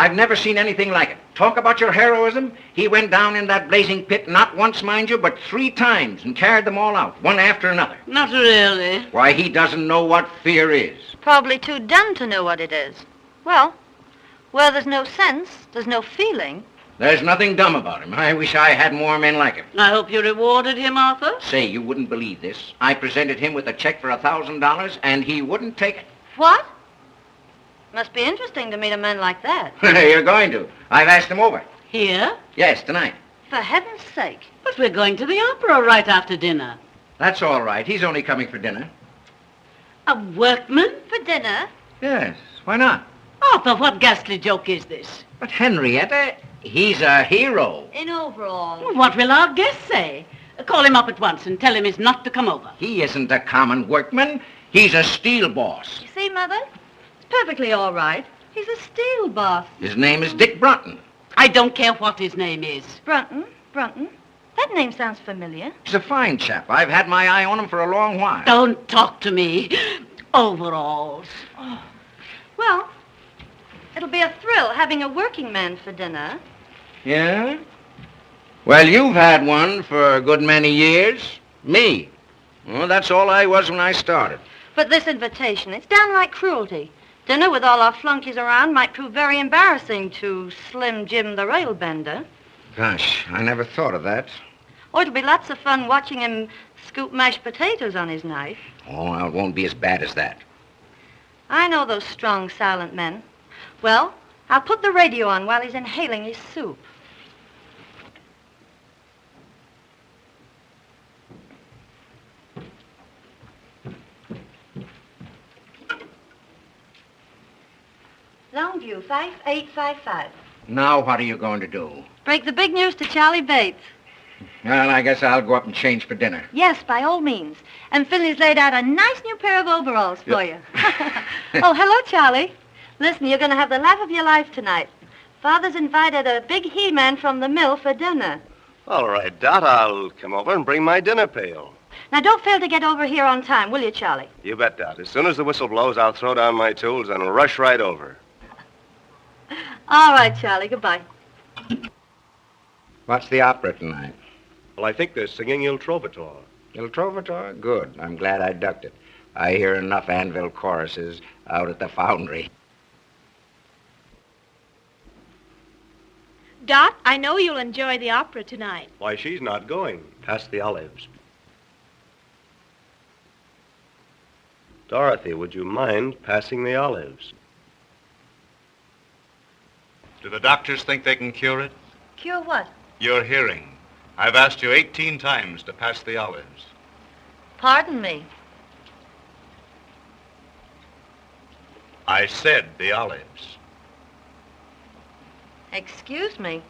I've never seen anything like it. Talk about your heroism. He went down in that blazing pit not once, mind you, but 3 times and carried them all out, one after another. Not really. Why, he doesn't know what fear is. Probably too dumb to know what it is. Well, where there's no sense, there's no feeling. There's nothing dumb about him. I wish I had more men like him. I hope you rewarded him, Arthur. Say, you wouldn't believe this. I presented him with a check for $1,000, and he wouldn't take it. What? Must be interesting to meet a man like that. You're going to. I've asked him over. Here? Yes, tonight. For heaven's sake. But we're going to the opera right after dinner. That's all right. He's only coming for dinner. A workman? For dinner? Yes, why not? Arthur, what ghastly joke is this? But Henrietta, he's a hero. In overalls. Well, what will our guest say? Call him up at once and tell him he's not to come over. He isn't a common workman. He's a steel boss. You see, Mother? It's perfectly all right. He's a steel boss. His name is Dick Brunton. I don't care what his name is. Brunton? That name sounds familiar. He's a fine chap. I've had my eye on him for a long while. Don't talk to me. Overalls. Oh. Well, it'll be a thrill having a working man for dinner. Yeah? Well, you've had one for a good many years. Me. Well, that's all I was when I started. But this invitation, it's downright cruelty. Dinner with all our flunkies around might prove very embarrassing to Slim Jim the railbender. Gosh, I never thought of that. Oh, it'll be lots of fun watching him scoop mashed potatoes on his knife. Oh, well, it won't be as bad as that. I know those strong, silent men. Well, I'll put the radio on while he's inhaling his soup. Longview, 5855. Now what are you going to do? Break the big news to Charlie Bates. Well, I guess I'll go up and change for dinner. Yes, by all means. And Finley's laid out a nice new pair of overalls for you. Oh, hello, Charlie. Listen, you're going to have the laugh of your life tonight. Father's invited a big he-man from the mill for dinner. All right, Dot, I'll come over and bring my dinner pail. Now, don't fail to get over here on time, will you, Charlie? You bet, Dot. As soon as the whistle blows, I'll throw down my tools and rush right over. All right, Charlie. Goodbye. What's the opera tonight? Well, I think they're singing Il Trovatore. Il Trovatore? Good. I'm glad I ducked it. I hear enough anvil choruses out at the foundry. Dot, I know you'll enjoy the opera tonight. Why, she's not going. Pass the olives. Dorothy, would you mind passing the olives? Do the doctors think they can cure it? Cure what? Your hearing. I've asked you 18 times to pass the olives. Pardon me. I said the olives. Excuse me.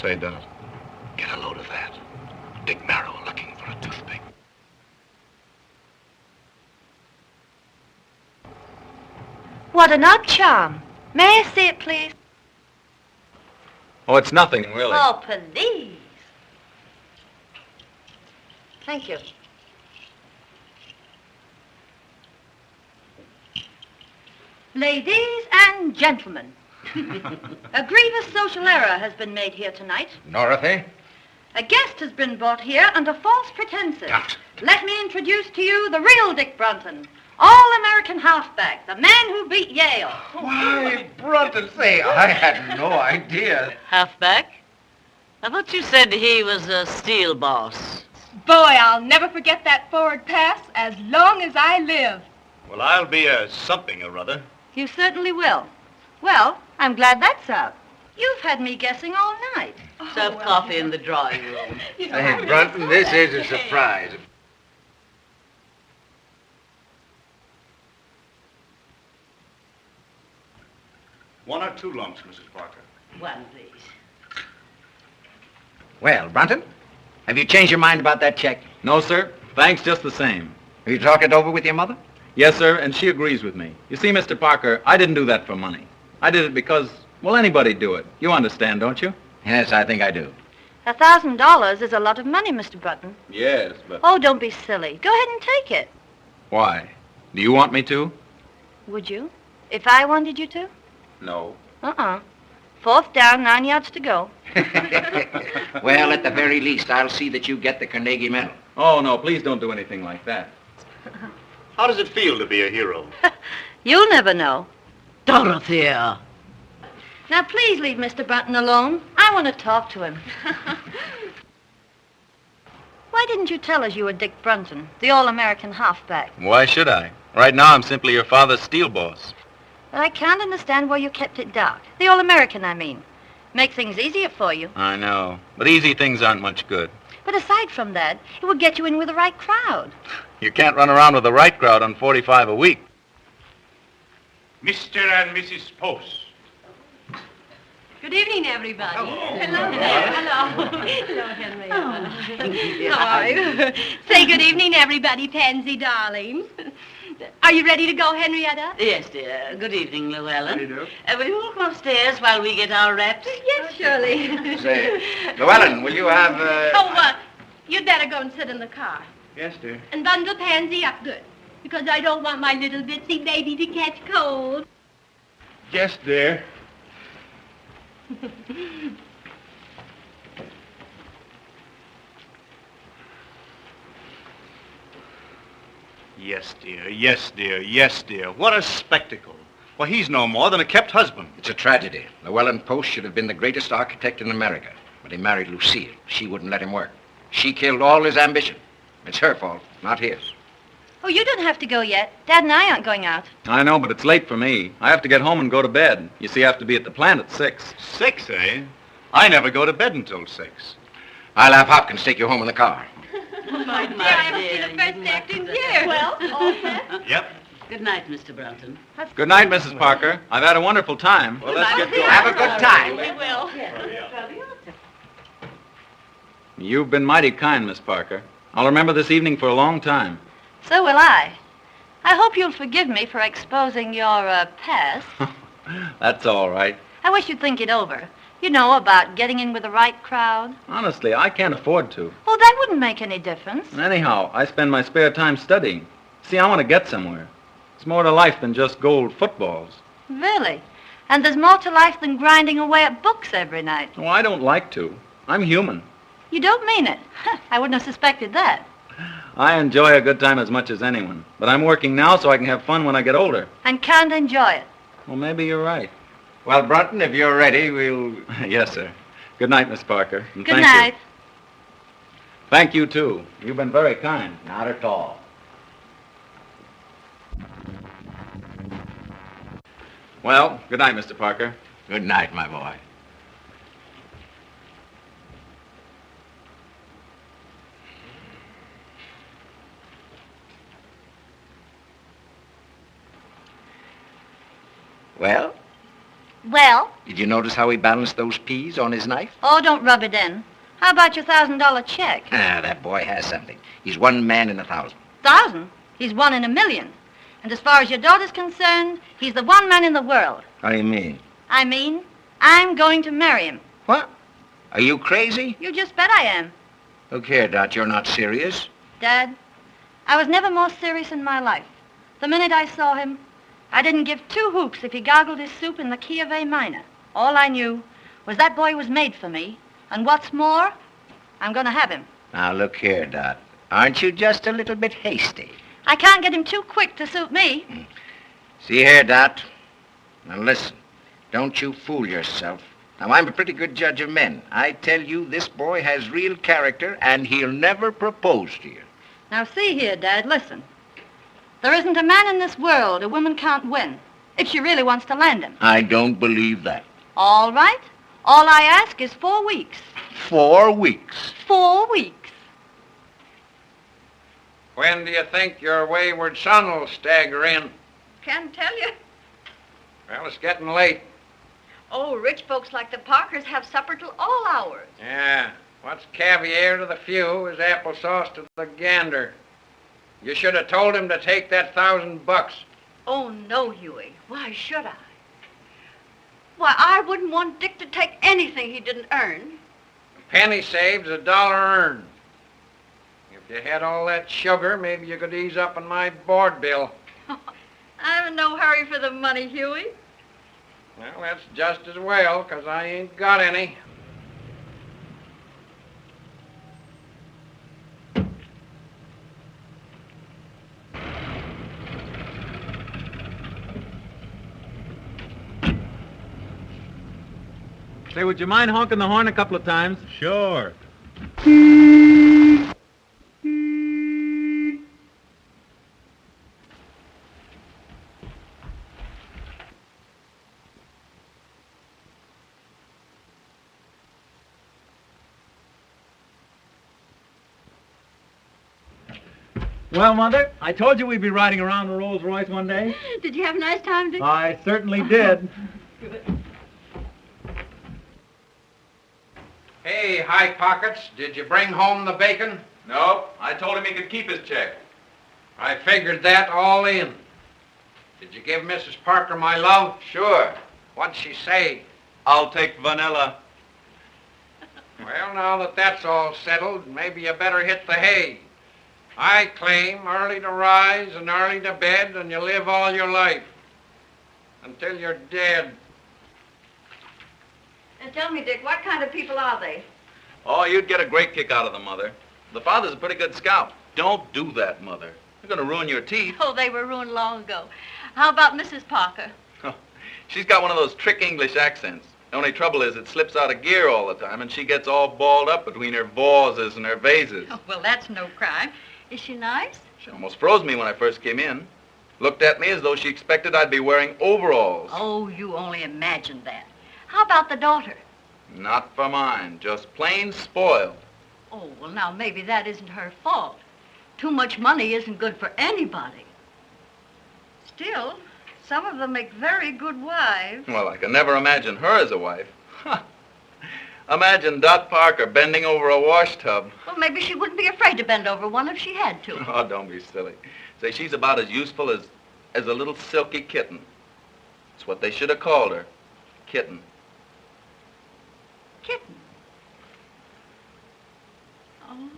Say, Dot, get a load of that. Dick Marrow looking for a toothpick. What an odd charm. May I see it, please? Oh, it's nothing, really. Oh, please. Thank you. Ladies and gentlemen, a grievous social error has been made here tonight. Dorothy? A guest has been brought here under false pretenses. Dot. Let me introduce to you the real Dick Brunton, all-American halfback, the man who beat Yale. Why, Brunton, say, I had no idea. Halfback? I thought you said he was a steel boss. Boy, I'll never forget that forward pass as long as I live. Well, I'll be a something or other. You certainly will. Well, I'm glad that's out. You've had me guessing all night. Serve coffee in the drawing room. Hey, Brunton, this is a surprise. One or two lumps, Mrs. Parker. One, please. Well, Brunton, have you changed your mind about that check? No, sir. Thanks just the same. Have you talked it over with your mother? Yes, sir, and she agrees with me. You see, Mr. Parker, I didn't do that for money. I did it because, well, anybody'd do it. You understand, don't you? Yes, I think I do. $1,000 is a lot of money, Mr. Brunton. Yes, but... Oh, don't be silly. Go ahead and take it. Why? Do you want me to? Would you? If I wanted you to? No. Fourth down, 9 yards to go. Well, at the very least, I'll see that you get the Carnegie Medal. Oh, no, please don't do anything like that. How does it feel to be a hero? You'll never know. Dorothea. Now, please leave Mr. Brunton alone. I want to talk to him. Why didn't you tell us you were Dick Brunton, the all-American halfback? Why should I? Right now, I'm simply your father's steel boss. But I can't understand why you kept it dark. The all-American, I mean. Make things easier for you. I know, but easy things aren't much good. But aside from that, it would get you in with the right crowd. You can't run around with the right crowd on 45 a week. Mr. and Mrs. Post. Good evening, everybody. Hello. Hello, Henry. How are you? Say good evening, everybody, Pansy darlings. Are you ready to go, Henrietta? Yes, dear. Good evening, Llewellyn. How do you do? Will you all come upstairs while we get our wraps? Yes, surely. Say, Llewellyn, will you have, You'd better go and sit in the car. Yes, dear. And bundle Pansy up good, because I don't want my little bitsy baby to catch cold. Yes, dear. Yes, dear. Yes, dear. Yes, dear. What a spectacle. Well, he's no more than a kept husband. It's a tragedy. Llewellyn Post should have been the greatest architect in America, but he married Lucille. She wouldn't let him work. She killed all his ambition. It's her fault, not his. Oh, you don't have to go yet. Dad and I aren't going out. I know, but it's late for me. I have to get home and go to bed. You see, I have to be at the plant at 6. 6, eh? I never go to bed until 6. I'll have Hopkins take you home in the car. My dear, I haven't seen the first act in years. Well, all set? Yep. Good night, Mr. Brunton. Good night, Mrs. Parker. I've had a wonderful time. Well, let's get going. Have a good time. We will. You've been mighty kind, Miss Parker. I'll remember this evening for a long time. So will I. I hope you'll forgive me for exposing your past. That's all right. I wish you'd think it over. You know, about getting in with the right crowd. Honestly, I can't afford to. Oh, that wouldn't make any difference. Anyhow, I spend my spare time studying. See, I want to get somewhere. It's more to life than just gold footballs. Really? And there's more to life than grinding away at books every night. Oh, I don't like to. I'm human. You don't mean it. I wouldn't have suspected that. I enjoy a good time as much as anyone. But I'm working now so I can have fun when I get older. And can't enjoy it. Well, maybe you're right. Well, Brunton, if you're ready, we'll... Yes, sir. Good night, Miss Parker. And Good thank night. you. Thank you, too. You've been very kind. Not at all. Well, good night, Mr. Parker. Good night, my boy. Well, Well? did you notice how he balanced those peas on his knife? Oh, don't rub it in. How about your $1,000 check? Ah, that boy has something. He's one man in 1,000. 1,000? He's one in a million. And as far as your daughter's concerned, he's the one man in the world. How do you mean? I mean, I'm going to marry him. What? Are you crazy? You just bet I am. Look here, Dot, you're not serious. Dad, I was never more serious in my life. The minute I saw him, I didn't give 2 hoots if he gargled his soup in the key of A minor. All I knew was that boy was made for me. And what's more, I'm going to have him. Now, look here, Dot. Aren't you just a little bit hasty? I can't get him too quick to suit me. See here, Dot. Now, listen. Don't you fool yourself. Now, I'm a pretty good judge of men. I tell you, this boy has real character, and he'll never propose to you. Now, see here, Dad, listen. There isn't a man in this world a woman can't win, if she really wants to land him. I don't believe that. All right. All I ask is 4 weeks. 4 weeks. 4 weeks. When do you think your wayward son will stagger in? Can't tell you. Well, it's getting late. Oh, rich folks like the Parkers have supper till all hours. Yeah. What's caviar to the few is applesauce to the gander. You should have told him to take that $1,000. Oh, no, Huey. Why should I? Why, I wouldn't want Dick to take anything he didn't earn. penny saved is a dollar earned. If you had all that sugar, maybe you could ease up on my board bill. I'm in no hurry for the money, Huey. Well, that's just as well, 'cause I ain't got any. Say, would you mind honking the horn a couple of times? Sure. Well, Mother, I told you we'd be riding around the Rolls Royce one day. Did you have a nice time, Dick? I certainly did. Hey, High Pockets, did you bring home the bacon? Nope. I told him he could keep his check. I figured that all in. Did you give Mrs. Parker my love? Sure. What'd she say? I'll take vanilla. Well, now that that's all settled, maybe you better hit the hay. I claim early to rise and early to bed, and you live all your life. Until you're dead. And tell me, Dick, what kind of people are they? Oh, you'd get a great kick out of them, Mother. The father's a pretty good scout. Don't do that, Mother. You're going to ruin your teeth. Oh, they were ruined long ago. How about Mrs. Parker? She's got one of those trick English accents. The only trouble is it slips out of gear all the time, and she gets all balled up between her vases and her vases. Oh, well, that's no crime. Is she nice? She almost froze me when I first came in. Looked at me as though she expected I'd be wearing overalls. Oh, you only imagined that. How about the daughter? Not for mine, just plain spoiled. Oh, well, now, maybe that isn't her fault. Too much money isn't good for anybody. Still, some of them make very good wives. Well, I can never imagine her as a wife. Imagine Dot Parker bending over a wash tub. Well, maybe she wouldn't be afraid to bend over one if she had to. Oh, don't be silly. Say, she's about as useful as a little silky kitten. It's what they should have called her. Kitten. Kitten. Oh.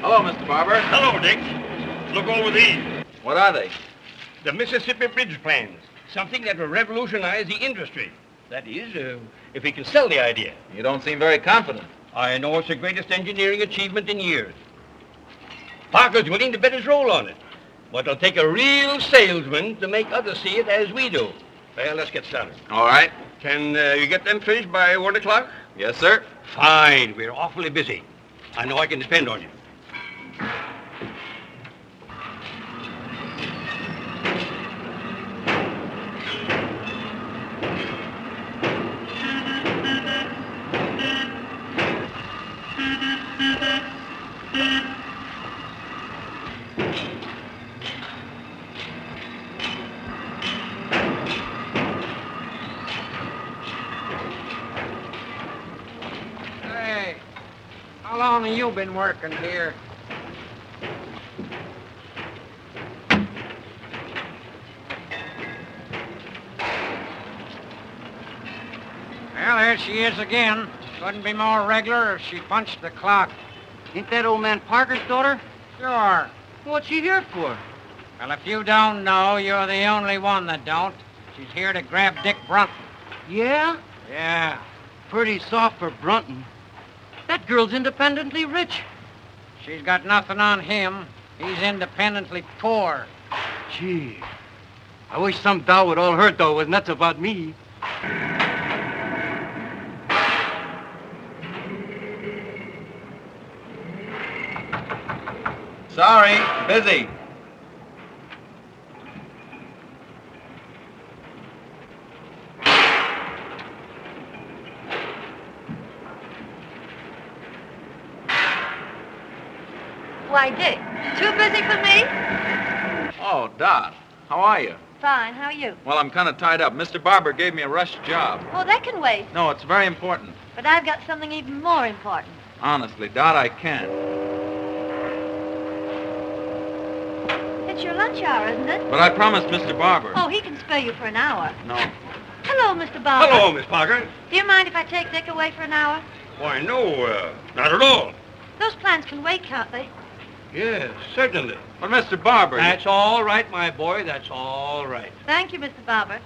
Hello, Mr. Barber. Hello, Dick. Look over these. What are they? The Mississippi Bridge plans. Something that will revolutionize the industry. That is, if we can sell the idea. You don't seem very confident. I know it's the greatest engineering achievement in years. Parker's willing to bet his roll on it. But it'll take a real salesman to make others see it as we do. Well, let's get started. All right. Can you get them finished by 1 o'clock? Yes, sir. Fine. We're awfully busy. I know I can depend on you. Hey, how long have you been working here? Well, there she is again. Couldn't be more regular if she punched the clock. Ain't that old man Parker's daughter? Sure. What's she here for? Well, if you don't know, you're the only one that don't. She's here to grab Dick Brunton. Yeah? Yeah. Pretty soft for Brunton. That girl's independently rich. She's got nothing on him. He's independently poor. Gee. I wish some doll with all her dough was nuts about me. Sorry, busy. Why, Dick, too busy for me? Oh, Dot, how are you? Fine. How are you? Well, I'm kind of tied up. Mr. Barber gave me a rush job. Oh, that can wait. No, it's very important. But I've got something even more important. Honestly, Dot, I can't. It's your lunch hour, isn't it? But I promised Mr. Barber. Oh, he can spare you for an hour. No. Hello, Mr. Barber. Hello, Miss Parker. Do you mind if I take Dick away for an hour? Why, no, not at all. Those plans can wait, can't they? Yes, certainly. But Mr. Barber... That's all right, my boy. That's all right. Thank you, Mr. Barber.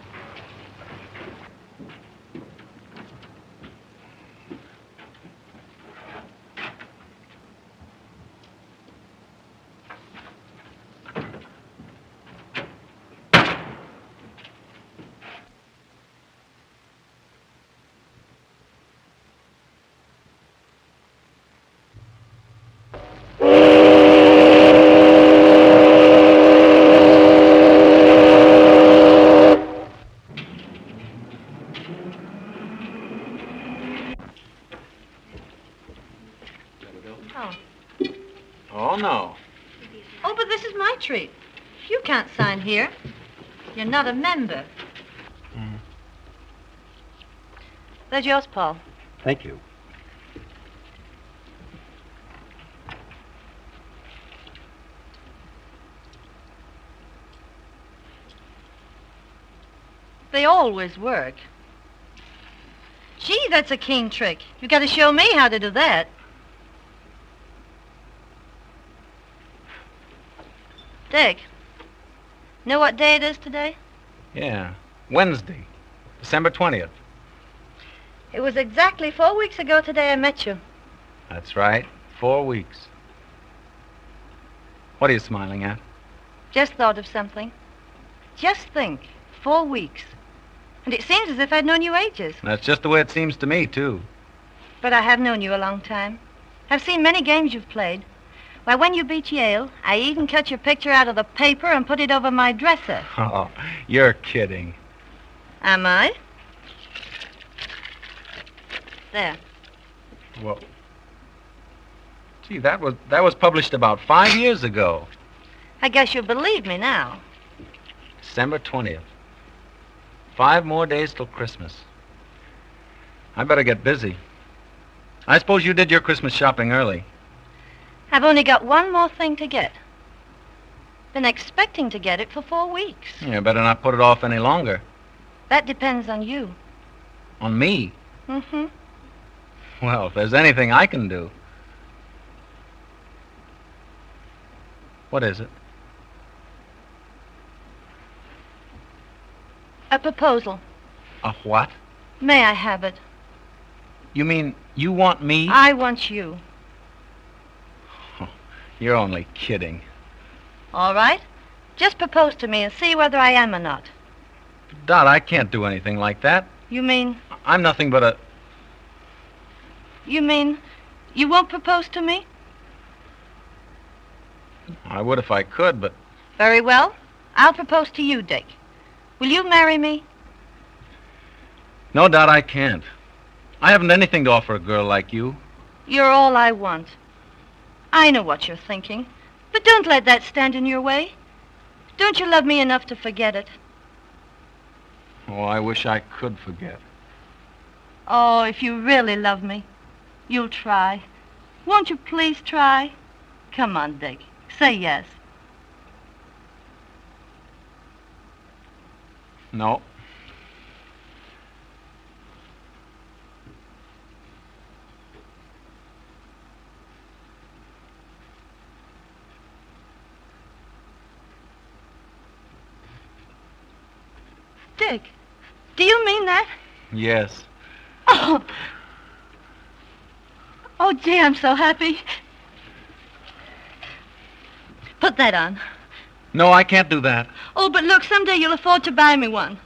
Oh, no. Oh, but this is my treat. You can't sign here. You're not a member. There's yours, Paul. Thank you. They always work. Gee, that's a keen trick. You got to show me how to do that. Dick, know what day it is today? Yeah, Wednesday, December 20th. It was exactly 4 weeks ago today I met you. That's right, 4 weeks. What are you smiling at? Just thought of something. Just think, 4 weeks. And it seems as if I'd known you ages. That's just the way it seems to me, too. But I have known you a long time. I've seen many games you've played. Why, when you beat Yale, I even cut your picture out of the paper and put it over my dresser. Oh, you're kidding. Am I? There. Well, gee, that was published about 5 years ago. I guess you'll believe me now. December 20th. 5 more days till Christmas. I better get busy. I suppose you did your Christmas shopping early. I've only got one more thing to get. Been expecting to get it for 4 weeks. You better not put it off any longer. That depends on you. On me? Mm-hmm. Well, if there's anything I can do. What is it? A proposal. A what? May I have it? You mean you want me? I want you. You're only kidding. All right. Just propose to me and see whether I am or not. Dot, I can't do anything like that. You mean... I'm nothing but a... You mean you won't propose to me? I would if I could, but... Very well. I'll propose to you, Dick. Will you marry me? No, Dot, I can't. I haven't anything to offer a girl like you. You're all I want. I know what you're thinking, but don't let that stand in your way. Don't you love me enough to forget it? Oh, I wish I could forget. Oh, if you really love me, you'll try. Won't you please try? Come on, Dick. Say yes. No. Dick, do you mean that? Yes. Oh, gee, I'm so happy. Put that on. No, I can't do that. Oh, but look, someday you'll afford to buy me one.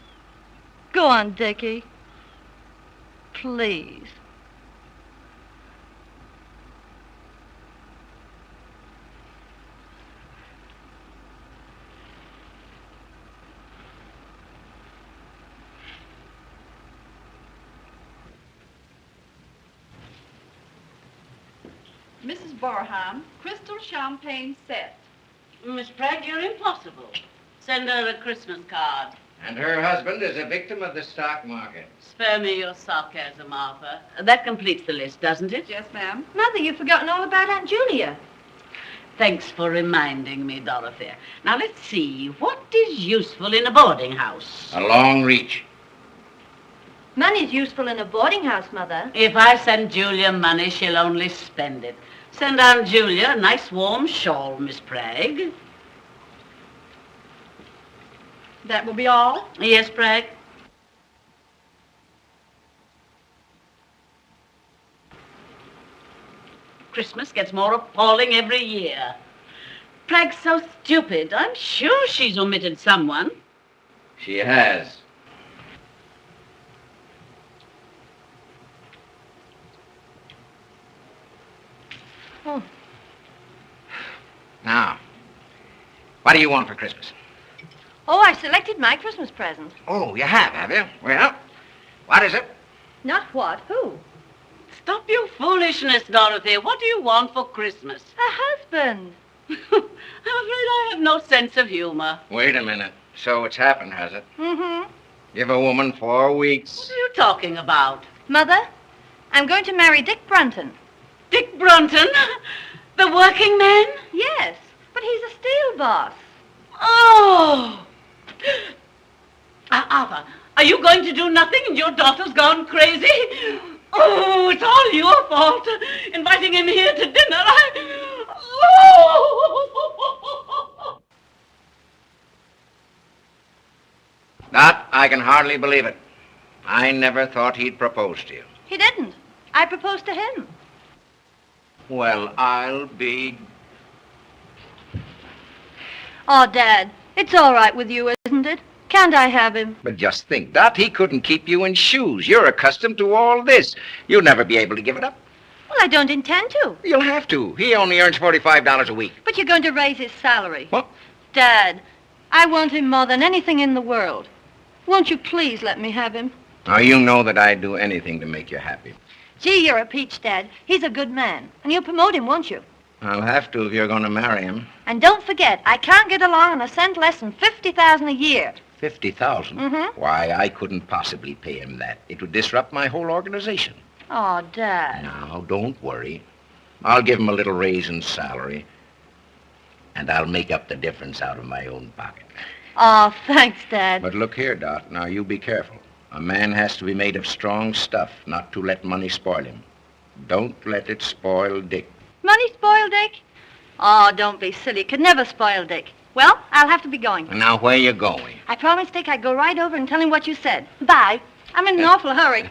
Go on, Dickie. Please. Mrs. Barham, crystal champagne set. Miss Pratt, you're impossible. Send her a Christmas card. And her husband is a victim of the stock market. Spare me your sarcasm, Martha. That completes the list, doesn't it? Yes, ma'am. Mother, you've forgotten all about Aunt Julia. Thanks for reminding me, Dorothy. Now, let's see. What is useful in a boarding house? A long reach. Money's useful in a boarding house, Mother. If I send Julia money, she'll only spend it. Send Aunt Julia a nice warm shawl, Miss Bragg. That will be all? Yes, Bragg? Christmas gets more appalling every year. Bragg's so stupid. I'm sure she's omitted someone. She has. Oh. Now, what do you want for Christmas? Oh, I selected my Christmas present. Oh, you have you? Well, what is it? Not what? Who? Stop your foolishness, Dorothy. What do you want for Christmas? A husband. I'm afraid I have no sense of humor. Wait a minute. So it's happened, has it? Mm-hmm. Give a woman 4 weeks. What are you talking about? Mother, I'm going to marry Dick Brunton. Dick Brunton? The working man? Yes, but he's a steel boss. Oh! Arthur, are you going to do nothing and your daughter's gone crazy? Oh, it's all your fault. Inviting him here to dinner, Oh! That, I can hardly believe it. I never thought he'd propose to you. He didn't. I proposed to him. Well, I'll be... Oh, Dad, it's all right with you, isn't it? Can't I have him? But just think, Dot, he couldn't keep you in shoes. You're accustomed to all this. You'll never be able to give it up. Well, I don't intend to. You'll have to. He only earns $45 a week. But you're going to raise his salary. What? Dad, I want him more than anything in the world. Won't you please let me have him? Now, you know that I'd do anything to make you happy. Gee, you're a peach, Dad. He's a good man. And you'll promote him, won't you? I'll have to if you're going to marry him. And don't forget, I can't get along on a cent less than $50,000 a year. $50,000? Mm-hmm. Why, I couldn't possibly pay him that. It would disrupt my whole organization. Oh, Dad. Now, don't worry. I'll give him a little raise in salary, and I'll make up the difference out of my own pocket. Oh, thanks, Dad. But look here, Dot. Now, you be careful. A man has to be made of strong stuff, not to let money spoil him. Don't let it spoil Dick. Money spoil Dick? Oh, don't be silly. Could never spoil Dick. Well, I'll have to be going. Now, where you going? I promised Dick I'd go right over and tell him what you said. Bye. I'm in an awful hurry.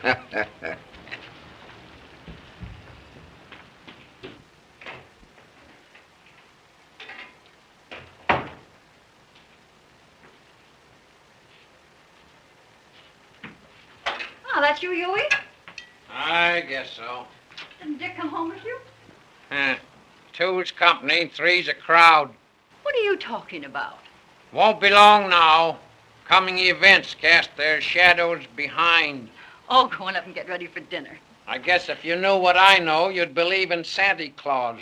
Oh, that's you, Huey? I guess so. Didn't Dick come home with you? Two's company, three's a crowd. What are you talking about? Won't be long now. Coming events cast their shadows behind. Oh, go on up and get ready for dinner. I guess if you knew what I know, you'd believe in Santa Claus.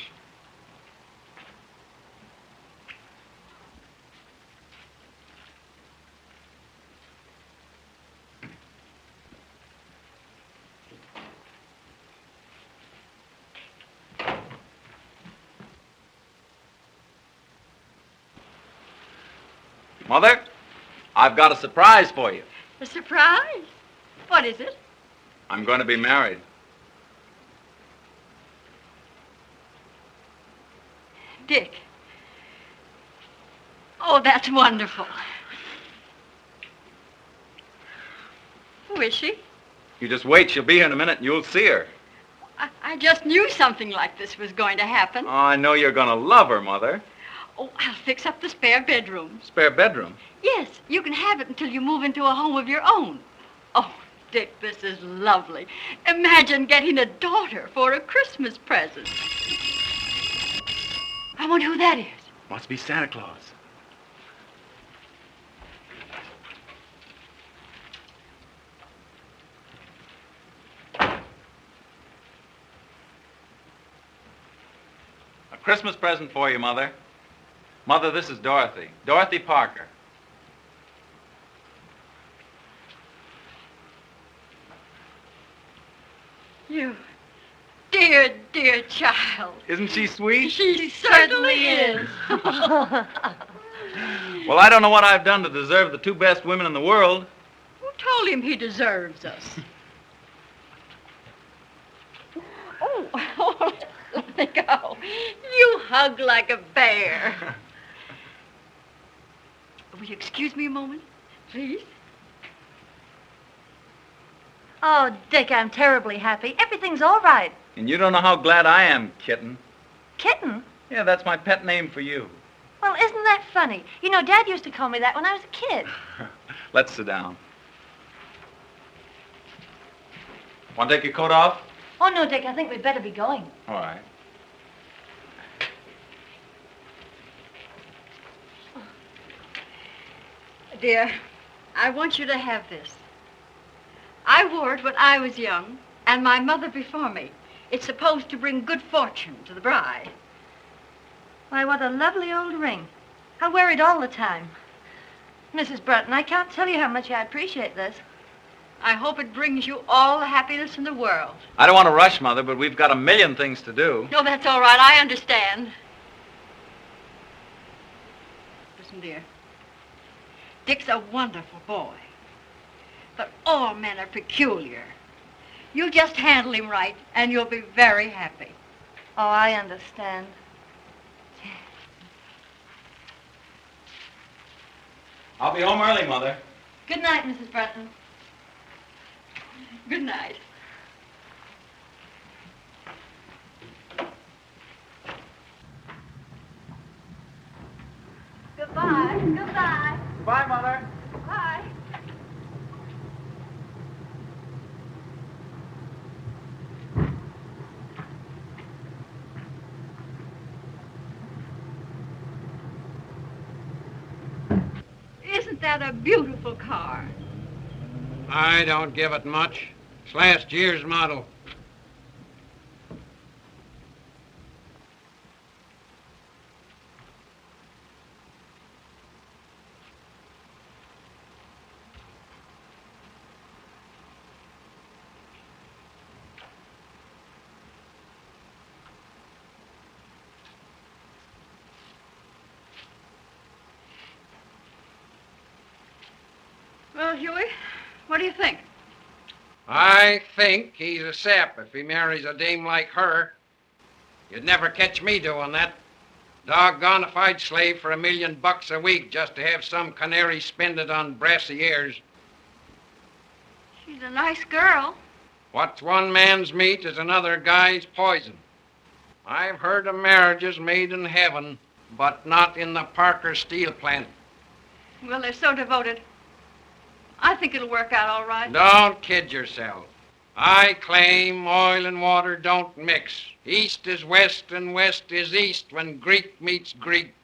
Mother, I've got a surprise for you. A surprise? What is it? I'm going to be married. Dick. Oh, that's wonderful. Who is she? You just wait. She'll be here in a minute and you'll see her. I just knew something like this was going to happen. Oh, I know you're going to love her, Mother. Oh, I'll fix up the spare bedroom. Spare bedroom? Yes, you can have it until you move into a home of your own. Oh, Dick, this is lovely. Imagine getting a daughter for a Christmas present. I wonder who that is. Must be Santa Claus. A Christmas present for you, Mother. Mother, this is Dorothy. Dorothy Parker. You dear, dear child. Isn't she sweet? She certainly is. Well, I don't know what I've done to deserve the two best women in the world. Who told him he deserves us? Oh, let me go. You hug like a bear. Will you excuse me a moment, please? Oh, Dick, I'm terribly happy. Everything's all right. And you don't know how glad I am, kitten. Kitten? Yeah, that's my pet name for you. Well, isn't that funny? You know, Dad used to call me that when I was a kid. Let's sit down. Want to take your coat off? Oh, no, Dick, I think we'd better be going. All right. Dear, I want you to have this. I wore it when I was young, and my mother before me. It's supposed to bring good fortune to the bride. Why, what a lovely old ring. I wear it all the time. Mrs. Brunton, I can't tell you how much I appreciate this. I hope it brings you all the happiness in the world. I don't want to rush, Mother, but we've got a million things to do. No, that's all right. I understand. Listen, dear. Dick's a wonderful boy. But all men are peculiar. You just handle him right, and you'll be very happy. Oh, I understand. I'll be home early, Mother. Good night, Mrs. Brunton. Good night. Goodbye. Goodbye. Bye, Mother. Bye. Isn't that a beautiful car? I don't give it much. It's last year's model. Well, Huey, what do you think? I think he's a sap if he marries a dame like her. You'd never catch me doing that. Doggone if I'd slave for $1 million a week just to have some canary spend it on brassy ears. She's a nice girl. What's one man's meat is another guy's poison. I've heard of marriages made in heaven, but not in the Parker steel plant. Well, they're so devoted. I think it'll work out all right. Don't kid yourself. I claim oil and water don't mix. East is west and west is east when Greek meets Greek.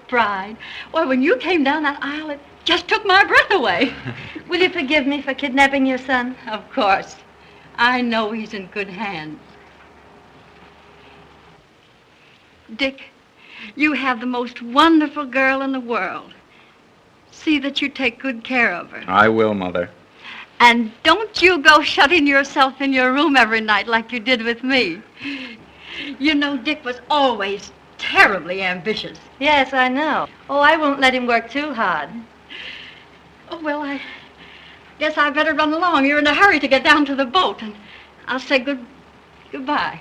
Bride. Why, when you came down that aisle, it just took my breath away. Will you forgive me for kidnapping your son? Of course. I know he's in good hands. Dick, you have the most wonderful girl in the world. See that you take good care of her. I will, Mother. And don't you go shutting yourself in your room every night like you did with me. You know, Dick was always terribly ambitious. Yes, I know. Oh, I won't let him work too hard. Oh, well, I guess I better run along. You're in a hurry to get down to the boat, and I'll say goodbye.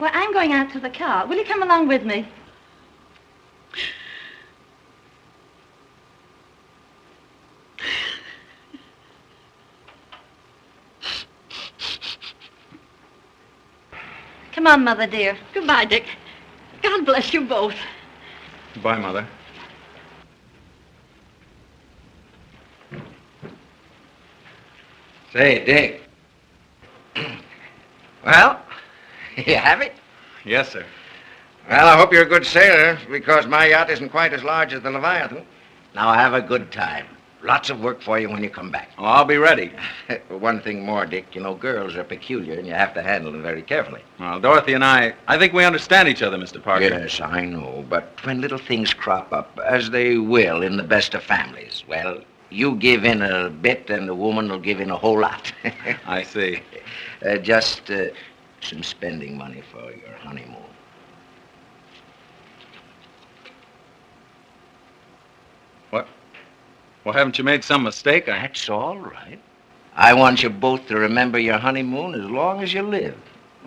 Well, I'm going out to the car. Will you come along with me? Come on, Mother dear. Goodbye, Dick. God bless you both. Goodbye, Mother. Say, Dick. Well, you have it? Yes, sir. Well, I hope you're a good sailor, because my yacht isn't quite as large as the Leviathan. Now, have a good time. Lots of work for you when you come back. Well, I'll be ready. One thing more, Dick. You know, girls are peculiar, and you have to handle them very carefully. Well, Dorothy and I think we understand each other, Mr. Parker. Yes, I know. But when little things crop up, as they will in the best of families, well, you give in a bit, and the woman will give in a whole lot. I see. Just some spending money for your honeymoon. What? Well, haven't you made some mistake? That's all right. I want you both to remember your honeymoon as long as you live.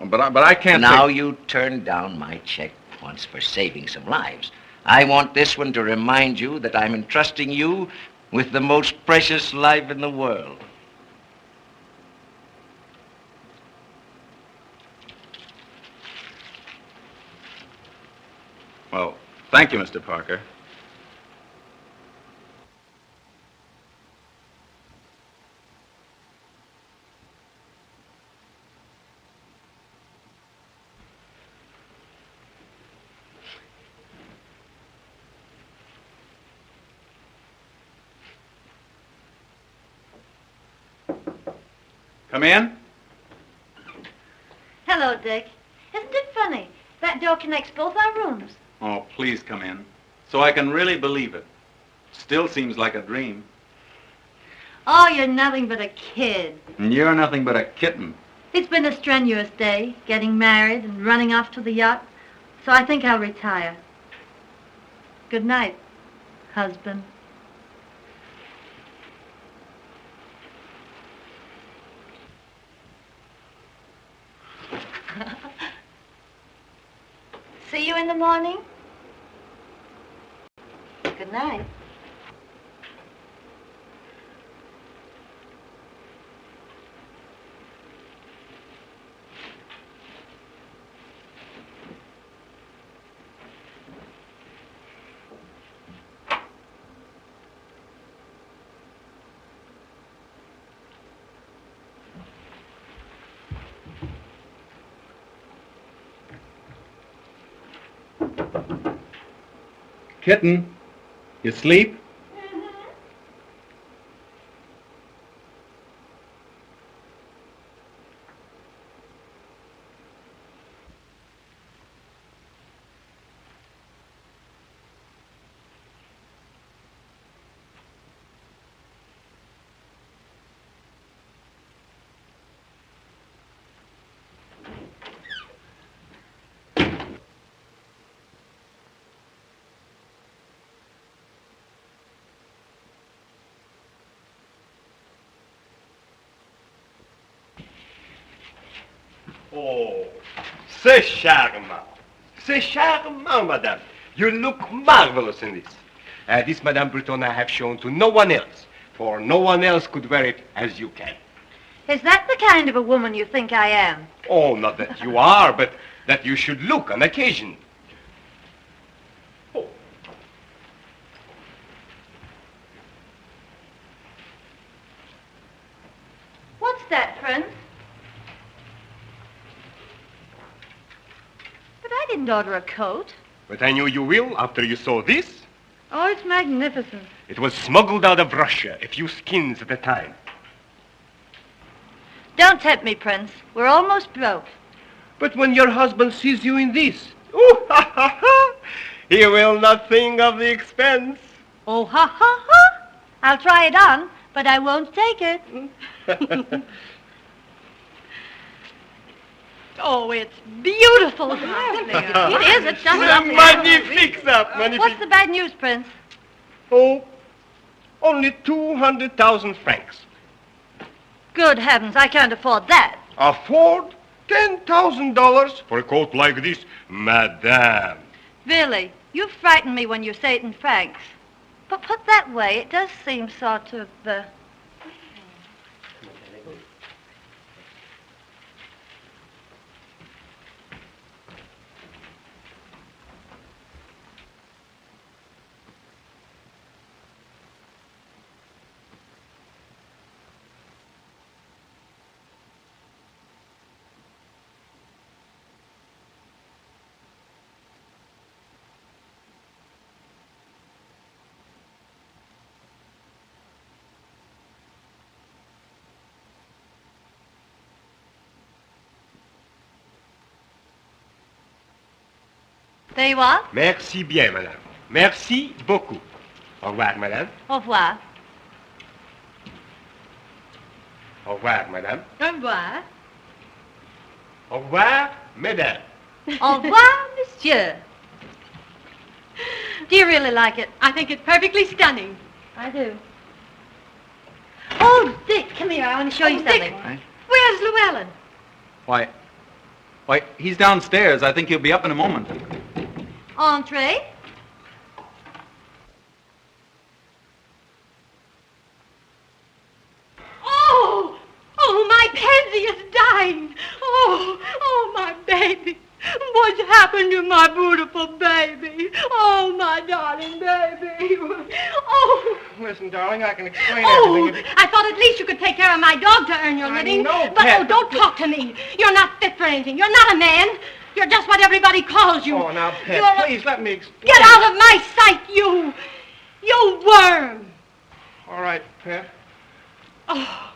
But I can't... Now you turned down my check once for saving some lives. I want this one to remind you that I'm entrusting you with the most precious life in the world. Well, thank you, Mr. Parker. Come in. Hello, Dick. Isn't it funny? That door connects both our rooms. Oh, please come in, so I can really believe it. Still seems like a dream. Oh, you're nothing but a kid. And you're nothing but a kitten. It's been a strenuous day, getting married and running off to the yacht. So I think I'll retire. Good night, husband. See you in the morning. Good night. Kitten, you sleep? Oh, c'est charmant. C'est charmant, madame. You look marvelous in this. This, Madame Brunton, I have shown to no one else, for no one else could wear it as you can. Is that the kind of a woman you think I am? Oh, not that you are, but that you should look on occasion. Oh. What's that, Prince? But I didn't order a coat. But I knew you will after you saw this. Oh, it's magnificent. It was smuggled out of Russia, a few skins at a time. Don't tempt me, Prince. We're almost broke. But when your husband sees you in this, ooh, ha, ha, ha, he will not think of the expense. Oh, ha, ha, ha. I'll try it on, but I won't take it. Oh, it's beautiful. It is. It's just lovely. Magnifique, ça. Magnifique. What's the bad news, Prince? Oh, only 200,000 francs. Good heavens, I can't afford that. Afford? $10,000 for a coat like this? Madame. Really, you frighten me when you say it in francs. But put that way, it does seem sort of, There you are. Merci bien, madame. Merci beaucoup. Au revoir, madame. Au revoir. Au revoir, madame. Au revoir. Au revoir, mesdames. Au revoir, monsieur. Do you really like it? I think it's perfectly stunning. I do. Oh, Dick, come here. I want to show you something. Right? Where's Llewellyn? Why, he's downstairs. I think he'll be up in a moment. Entree. Oh, my Pansy is dying. Oh, my baby. What's happened to my beautiful baby? Oh, my darling baby. Oh. Listen, darling, I can explain everything. If you... I thought at least you could take care of my dog to earn your living. know, but Pet. oh, don't talk to me. You're not fit for anything. You're not a man. You're just what everybody calls you. Oh, now, Pet, You're please let me explain. Get out of my sight, you worm. All right, Pet. Oh.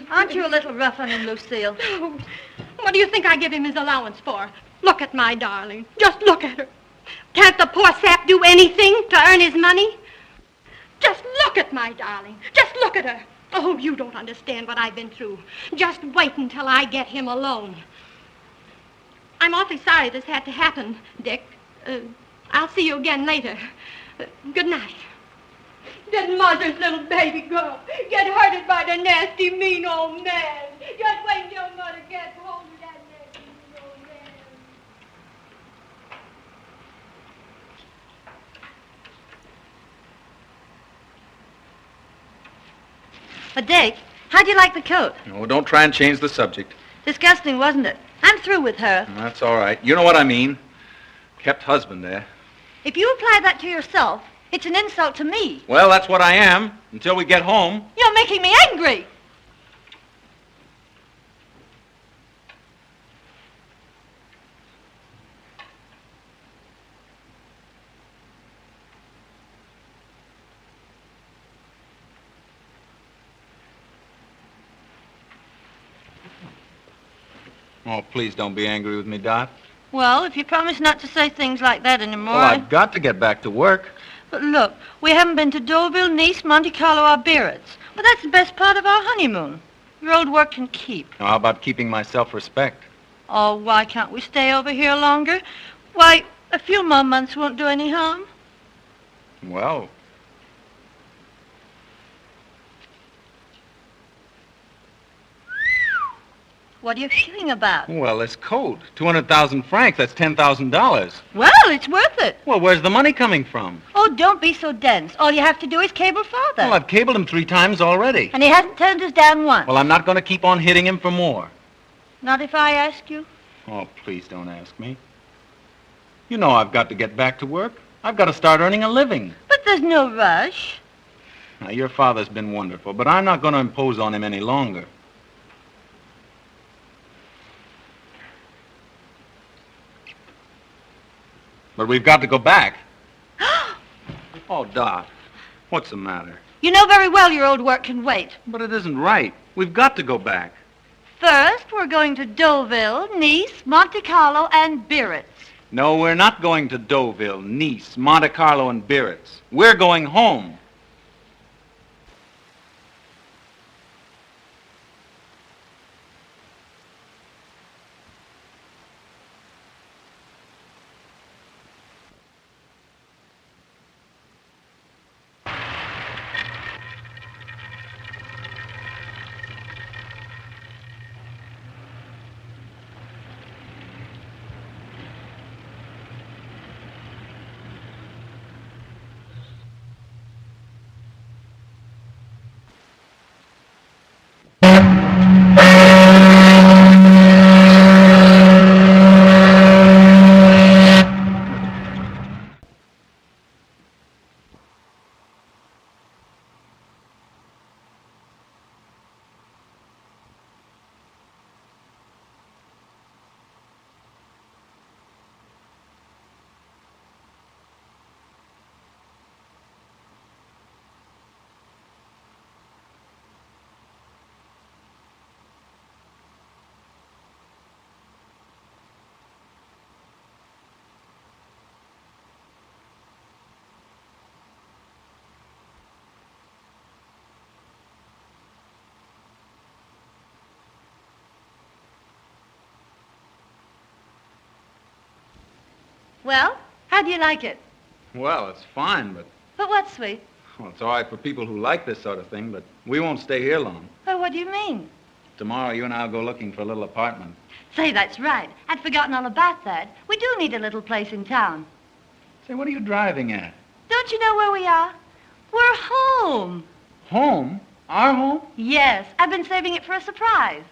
Aren't you a little rough on him, Lucille? What do you think I give him his allowance for? Look at my darling. Just look at her. Can't the poor sap do anything to earn his money? Just look at my darling. Just look at her. Oh, you don't understand what I've been through. Just wait until I get him alone. I'm awfully sorry this had to happen, Dick. I'll see you again later. Good night. Did mother's little baby girl get hurted by the nasty, mean old man? Just wait till mother gets home with that nasty, mean old man. But, Dick, how'd you like the coat? Oh, don't try and change the subject. Disgusting, wasn't it? I'm through with her. That's all right. You know what I mean. Kept husband there. If you apply that to yourself, it's an insult to me. Well, that's what I am, until we get home. You're making me angry. Oh, please don't be angry with me, Dot. Well, if you promise not to say things like that anymore... Well, I've got to get back to work. But look, we haven't been to Deauville, Nice, Monte Carlo, or Biarritz. But that's the best part of our honeymoon. Your old work can keep. Now, how about keeping my self-respect? Oh, why can't we stay over here longer? Why, a few more months won't do any harm. Well... What are you feeling about? Well, this coat. 200,000 francs, that's $10,000. Well, it's worth it. Well, where's the money coming from? Oh, don't be so dense. All you have to do is cable Father. Well, I've cabled him 3 times already. And he hasn't turned us down once. Well, I'm not going to keep on hitting him for more. Not if I ask you? Oh, please don't ask me. You know I've got to get back to work. I've got to start earning a living. But there's no rush. Now, your father's been wonderful, but I'm not going to impose on him any longer. But we've got to go back. Oh, Dot, what's the matter? You know very well your old work can wait. But it isn't right. We've got to go back. First, we're going to Deauville, Nice, Monte Carlo, and Biarritz. No, we're not going to Deauville, Nice, Monte Carlo, and Biarritz. We're going home. Well, how do you like it? Well, it's fine, but... But what, sweet? Well, it's all right for people who like this sort of thing, but we won't stay here long. Well, what do you mean? Tomorrow, you and I will go looking for a little apartment. Say, that's right. I'd forgotten all about that. We do need a little place in town. Say, what are you driving at? Don't you know where we are? We're home. Home? Our home? Yes, I've been saving it for a surprise.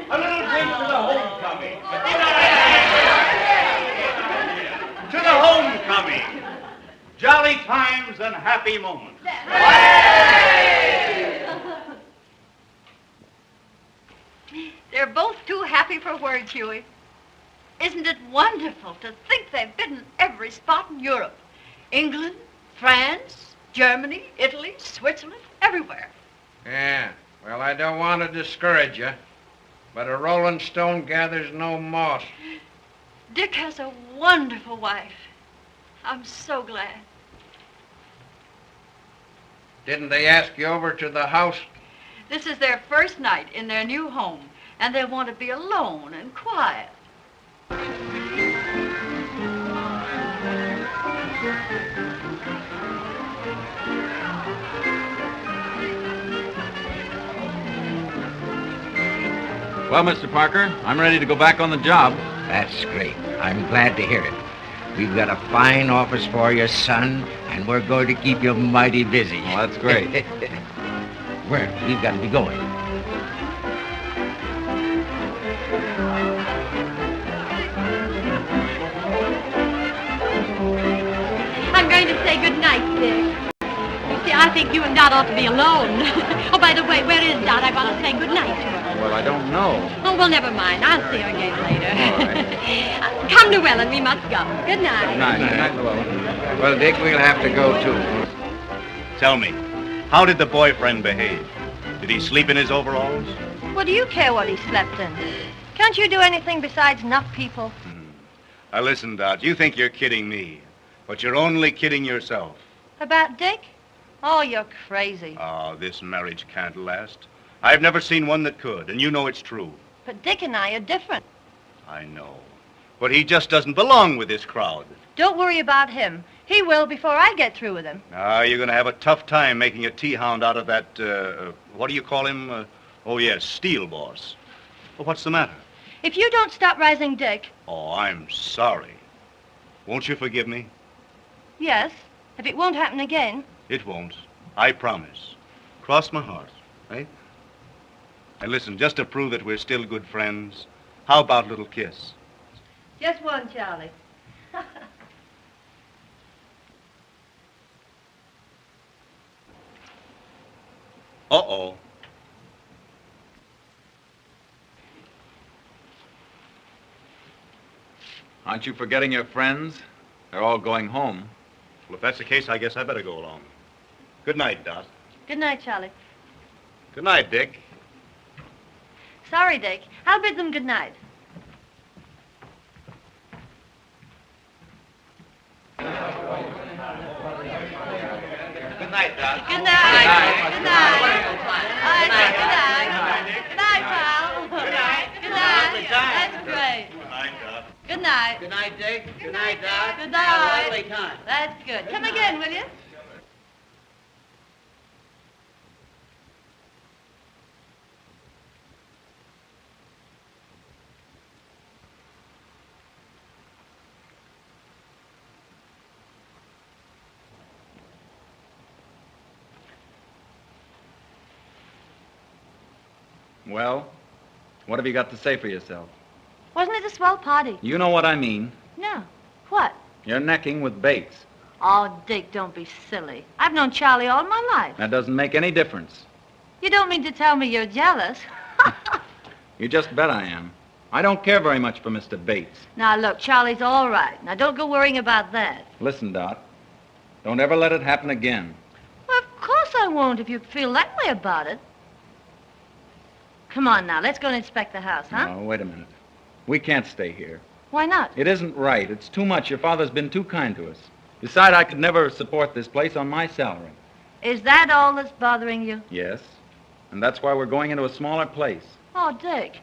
A little drink to the homecoming. To the homecoming. Jolly times and happy moments. They're both too happy for words, Huey. Isn't it wonderful to think they've been in every spot in Europe? England, France, Germany, Italy, Switzerland, everywhere. Yeah, well, I don't want to discourage you, but a rolling stone gathers no moss. Dick has a wonderful wife. I'm so glad. Didn't they ask you over to the house? This is their first night in their new home, and they want to be alone and quiet. Well, Mr. Parker, I'm ready to go back on the job. That's great. I'm glad to hear it. We've got a fine office for you, son, and we're going to keep you mighty busy. Well, that's great. Well, we've got to be going. I'm going to say good night, Dick. You see, I think you and Dot ought to be alone. Oh, by the way, where is Dot? I want to say good night to her. Well, I don't know. Oh, well, never mind. I'll see her again later. All right. Come, Llewellyn. We must go. Good night. Good night. Good night, Llewellyn. Well, Dick, we'll have to go, too. Tell me, how did the boyfriend behave? Did he sleep in his overalls? What do you care what he slept in? Can't you do anything besides knock people? Now listen, Dot, you think you're kidding me, but you're only kidding yourself. About Dick? Oh, you're crazy. Oh, this marriage can't last. I've never seen one that could, and you know it's true. But Dick and I are different. I know. But he just doesn't belong with this crowd. Don't worry about him. He will before I get through with him. Ah, you're going to have a tough time making a tea-hound out of that, what do you call him? Oh, yes, Steel Boss. Well, what's the matter? If you don't stop rising Dick... Oh, I'm sorry. Won't you forgive me? Yes, if it won't happen again. It won't. I promise. Cross my heart, right? And listen, just to prove that we're still good friends, how about a little kiss? Just one, Charlie. Uh-oh. Aren't you forgetting your friends? They're all going home. Well, if that's the case, I guess I better go along. Good night, Dot. Good night, Charlie. Good night, Dick. Sorry, Dick. I'll bid them good night. Good night, Dot. Good night. Good night. All right, Dick, good night. Good night, pal. Good night. Good night. That's great. Good night, Dot. Good night. Good night, Dick. Good night, Doc. Good night. Have a lovely time. That's good. Come again, will you? Well, what have you got to say for yourself? Wasn't it a swell party? You know what I mean. No. What? You're necking with Bates. Oh, Dick, don't be silly. I've known Charlie all my life. That doesn't make any difference. You don't mean to tell me you're jealous? You just bet I am. I don't care very much for Mr. Bates. Now, look, Charlie's all right. Now, don't go worrying about that. Listen, Dot. Don't ever let it happen again. Well, of course I won't if you feel that way about it. Come on now, let's go and inspect the house, huh? No, wait a minute. We can't stay here. Why not? It isn't right. It's too much. Your father's been too kind to us. Besides, I could never support this place on my salary. Is that all that's bothering you? Yes. And that's why we're going into a smaller place. Oh, Dick.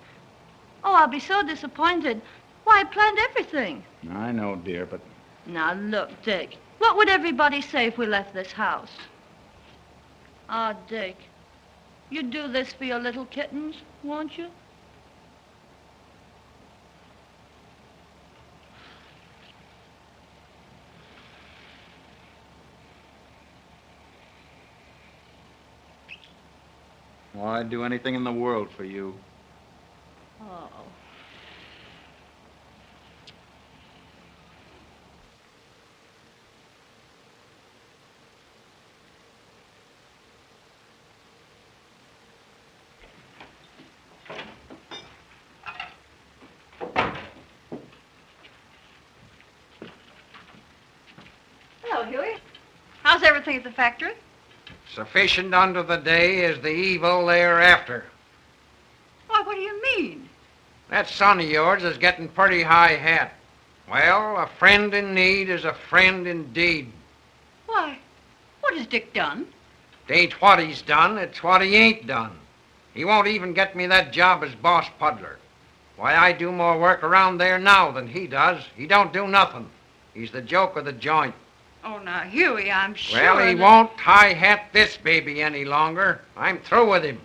Oh, I'll be so disappointed. Why, I planned everything. I know, dear, but... Now, look, Dick. What would everybody say if we left this house? Oh, Dick. You'd do this for your little kittens, won't you? Well, I'd do anything in the world for you. Oh. Hello, Huey. How's everything at the factory? Sufficient unto the day is the evil thereafter. Why, what do you mean? That son of yours is getting pretty high hat. Well, a friend in need is a friend indeed. Why, what has Dick done? It ain't what he's done, it's what he ain't done. He won't even get me that job as boss puddler. Why, I do more work around there now than he does. He don't do nothing. He's the joke of the joint. Oh, now, Huey, I'm sure Well, he won't high-hat this baby any longer. I'm through with him.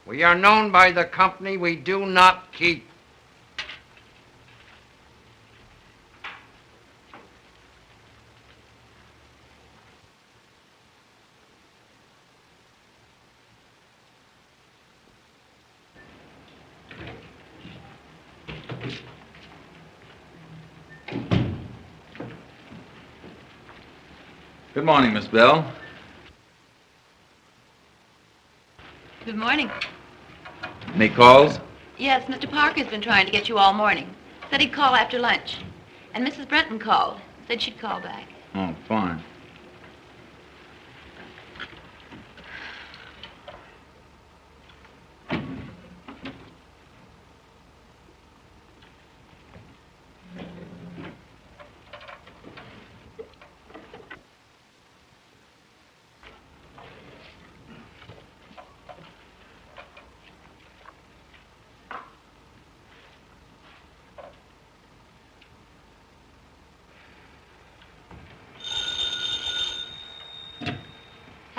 We are known by the company we do not keep. Good morning, Miss Bell. Good morning. Any calls? Yes, Mr. Parker's been trying to get you all morning. Said he'd call after lunch. And Mrs. Brunton called. Said she'd call back. Oh, fine.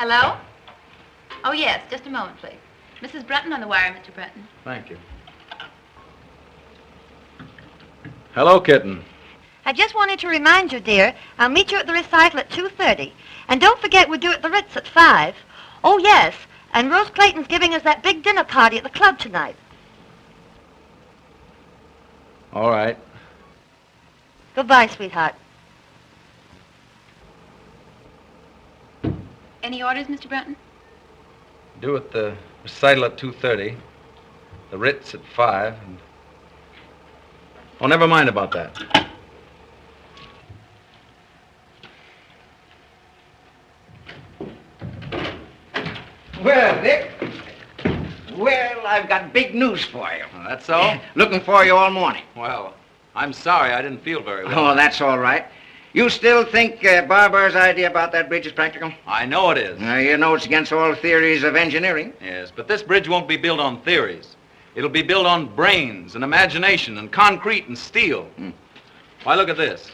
Hello? Oh, yes, just a moment, please. Mrs. Brunton on the wire, Mr. Brunton. Thank you. Hello, kitten. I just wanted to remind you, dear, I'll meet you at the recital at 2:30. And don't forget we're due at the Ritz at 5. Oh, yes, and Rose Clayton's giving us that big dinner party at the club tonight. All right. Goodbye, sweetheart. Any orders, Mr. Brunton? Due at the recital at 2:30. The Ritz at 5. And... Oh, never mind about that. Well, Dick. Well, I've got big news for you. Oh, that's all? Looking for you all morning. Well, I'm sorry. I didn't feel very well. Oh, that's all right. You still think Barber's idea about that bridge is practical? I know it is. You know it's against all theories of engineering. Yes, but this bridge won't be built on theories. It'll be built on brains and imagination and concrete and steel. Why, look at this.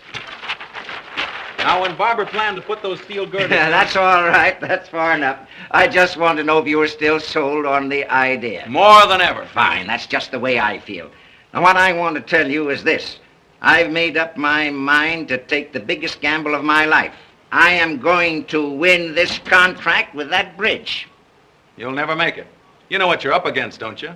Now, when Barber planned to put those steel girders... That's all right. That's far enough. I just want to know if you were still sold on the idea. More than ever. Fine. That's just the way I feel. Now, what I want to tell you is this. I've made up my mind to take the biggest gamble of my life. I am going to win this contract with that bridge. You'll never make it. You know what you're up against, don't you?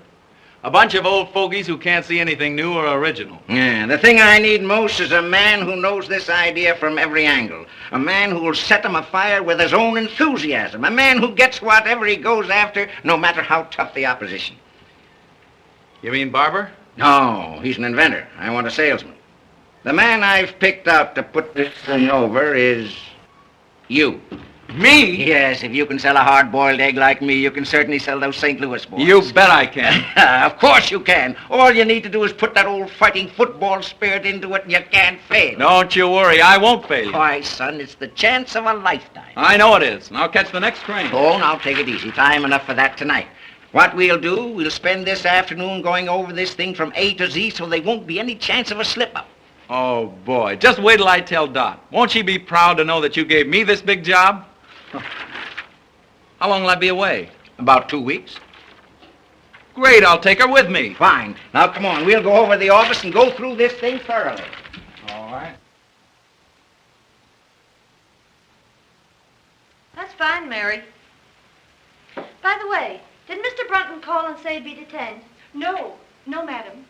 A bunch of old fogies who can't see anything new or original. Yeah, the thing I need most is a man who knows this idea from every angle. A man who will set him afire with his own enthusiasm. A man who gets whatever he goes after, no matter how tough the opposition. You mean Barber? No, he's an inventor. I want a salesman. The man I've picked out to put this thing over is you. Me? Yes, if you can sell a hard-boiled egg like me, you can certainly sell those St. Louis boys. You bet I can. Of course you can. All you need to do is put that old fighting football spirit into it and you can't fail. Don't you worry, I won't fail you. Why, son, it's the chance of a lifetime. I know it is, and I'll catch the next train. Oh, now take it easy. Time enough for that tonight. What we'll do, we'll spend this afternoon going over this thing from A to Z so there won't be any chance of a slip-up. Oh, boy, just wait till I tell Dot. Won't she be proud to know that you gave me this big job? How long will I be away? About 2 weeks. Great, I'll take her with me. Fine. Now, come on, we'll go over to the office and go through this thing thoroughly. All right. That's fine, Mary. By the way, did Mr. Brunton call and say he'd be detained? No, madam.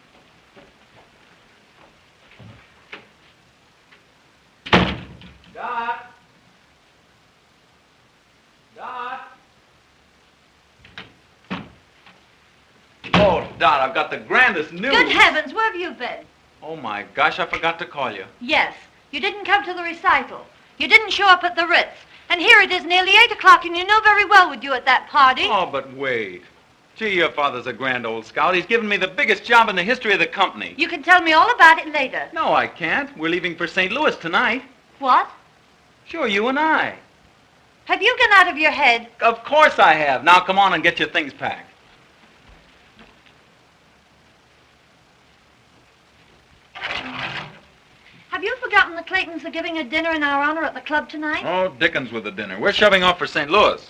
Dot! Dot! Oh, Dot, I've got the grandest news. Good heavens, where have you been? Oh, my gosh, I forgot to call you. Yes, you didn't come to the recital. You didn't show up at the Ritz. And here it is nearly 8 o'clock, and you know very well we'd you at that party. Oh, but wait. Gee, your father's a grand old scout. He's given me the biggest job in the history of the company. You can tell me all about it later. No, I can't. We're leaving for St. Louis tonight. What? Sure, you and I. Have you gone out of your head? Of course I have. Now, come on and get your things packed. Have you forgotten the Claytons are giving a dinner in our honor at the club tonight? Oh, dickens with the dinner. We're shoving off for St. Louis.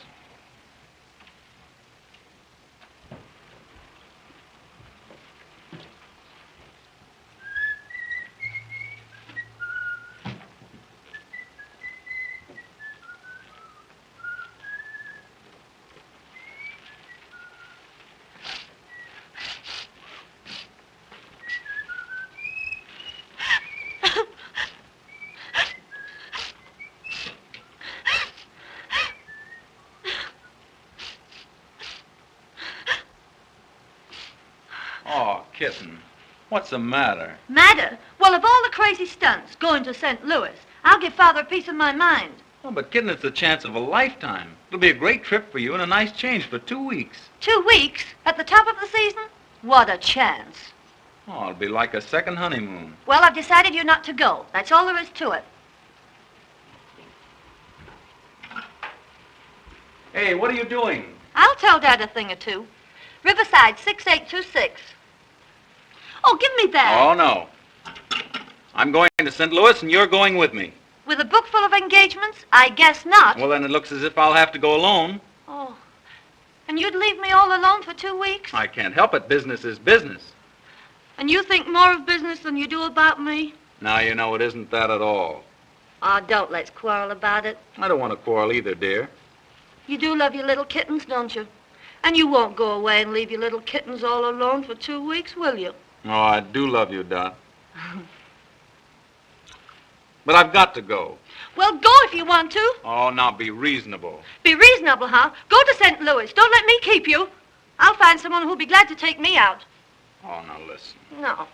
Oh, kitten, what's the matter? Matter? Well, of all the crazy stunts, going to St. Louis, I'll give Father a piece of my mind. Oh, but kitten, it's the chance of a lifetime. It'll be a great trip for you and a nice change for 2 weeks. 2 weeks? At the top of the season? What a chance. Oh, it'll be like a second honeymoon. Well, I've decided you're not to go. That's all there is to it. Hey, what are you doing? I'll tell Dad a thing or two. Riverside, 6826. Oh, give me that. Oh, no. I'm going to St. Louis and you're going with me. With a book full of engagements? I guess not. Well, then it looks as if I'll have to go alone. Oh, and you'd leave me all alone for 2 weeks? I can't help it. Business is business. And you think more of business than you do about me? Now, you know, it isn't that at all. Oh, don't let's quarrel about it. I don't want to quarrel either, dear. You do love your little kittens, don't you? And you won't go away and leave your little kittens all alone for 2 weeks, will you? Oh, I do love you, Dot. But I've got to go. Well, go if you want to. Oh, now be reasonable. Be reasonable, huh? Go to St. Louis. Don't let me keep you. I'll find someone who'll be glad to take me out. Oh, now listen. No.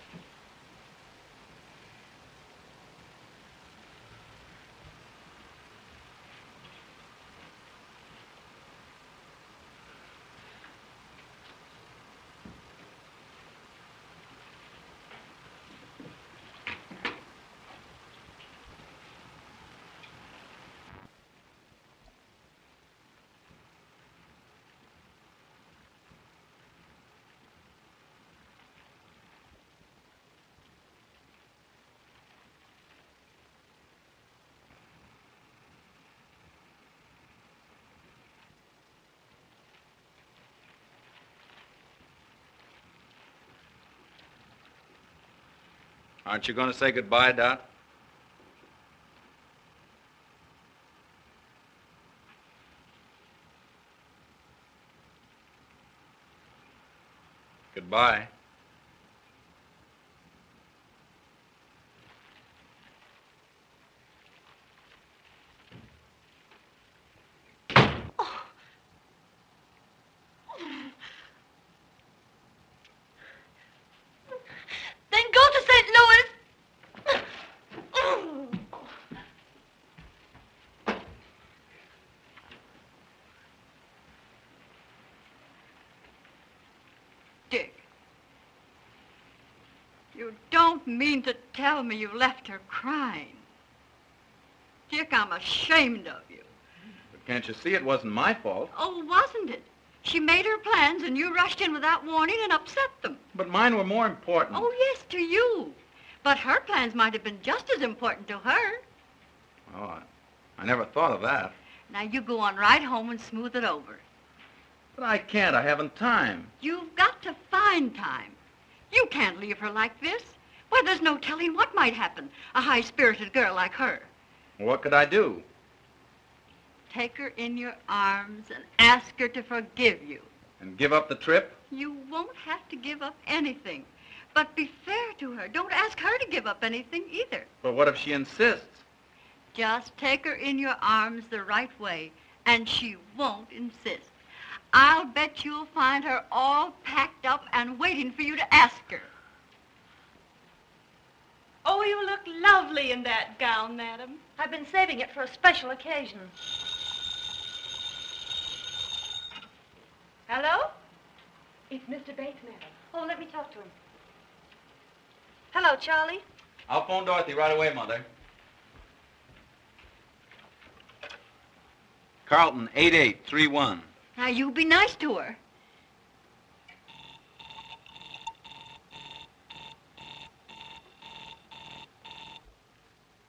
Aren't you going to say goodbye, Dot? Goodbye. Then go to St. Louis. You don't mean to tell me you left her crying. Dick, I'm ashamed of you. But can't you see it wasn't my fault? Oh, wasn't it? She made her plans and you rushed in without warning and upset them. But mine were more important. Oh, yes, to you. But her plans might have been just as important to her. Oh, I never thought of that. Now, you go on right home and smooth it over. But I can't. I haven't time. You've got to find time. You can't leave her like this. Why, there's no telling what might happen, a high-spirited girl like her. What could I do? Take her in your arms and ask her to forgive you. And give up the trip? You won't have to give up anything. But be fair to her. Don't ask her to give up anything either. But what if she insists? Just take her in your arms the right way, and she won't insist. I'll bet you'll find her all packed up and waiting for you to ask her. Oh, you look lovely in that gown, madam. I've been saving it for a special occasion. Hello? It's Mr. Bates, madam. Oh, let me talk to him. Hello, Charlie. I'll phone Dorothy right away, Mother. Carlton, 8831. Now, you be nice to her.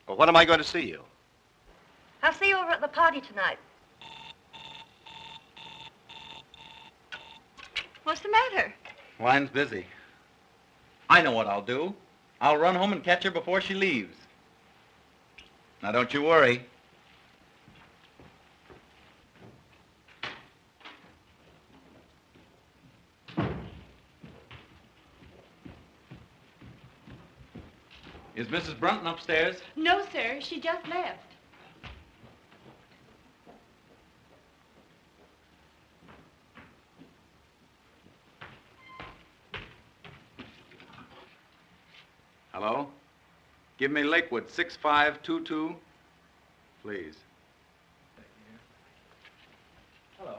Well, when am I going to see you? I'll see you over at the party tonight. What's the matter? Line's busy. I know what I'll do. I'll run home and catch her before she leaves. Now, don't you worry. Is Mrs. Brunton upstairs? No, sir. She just left. Hello? Give me Lakewood, 6522. Please. Hello.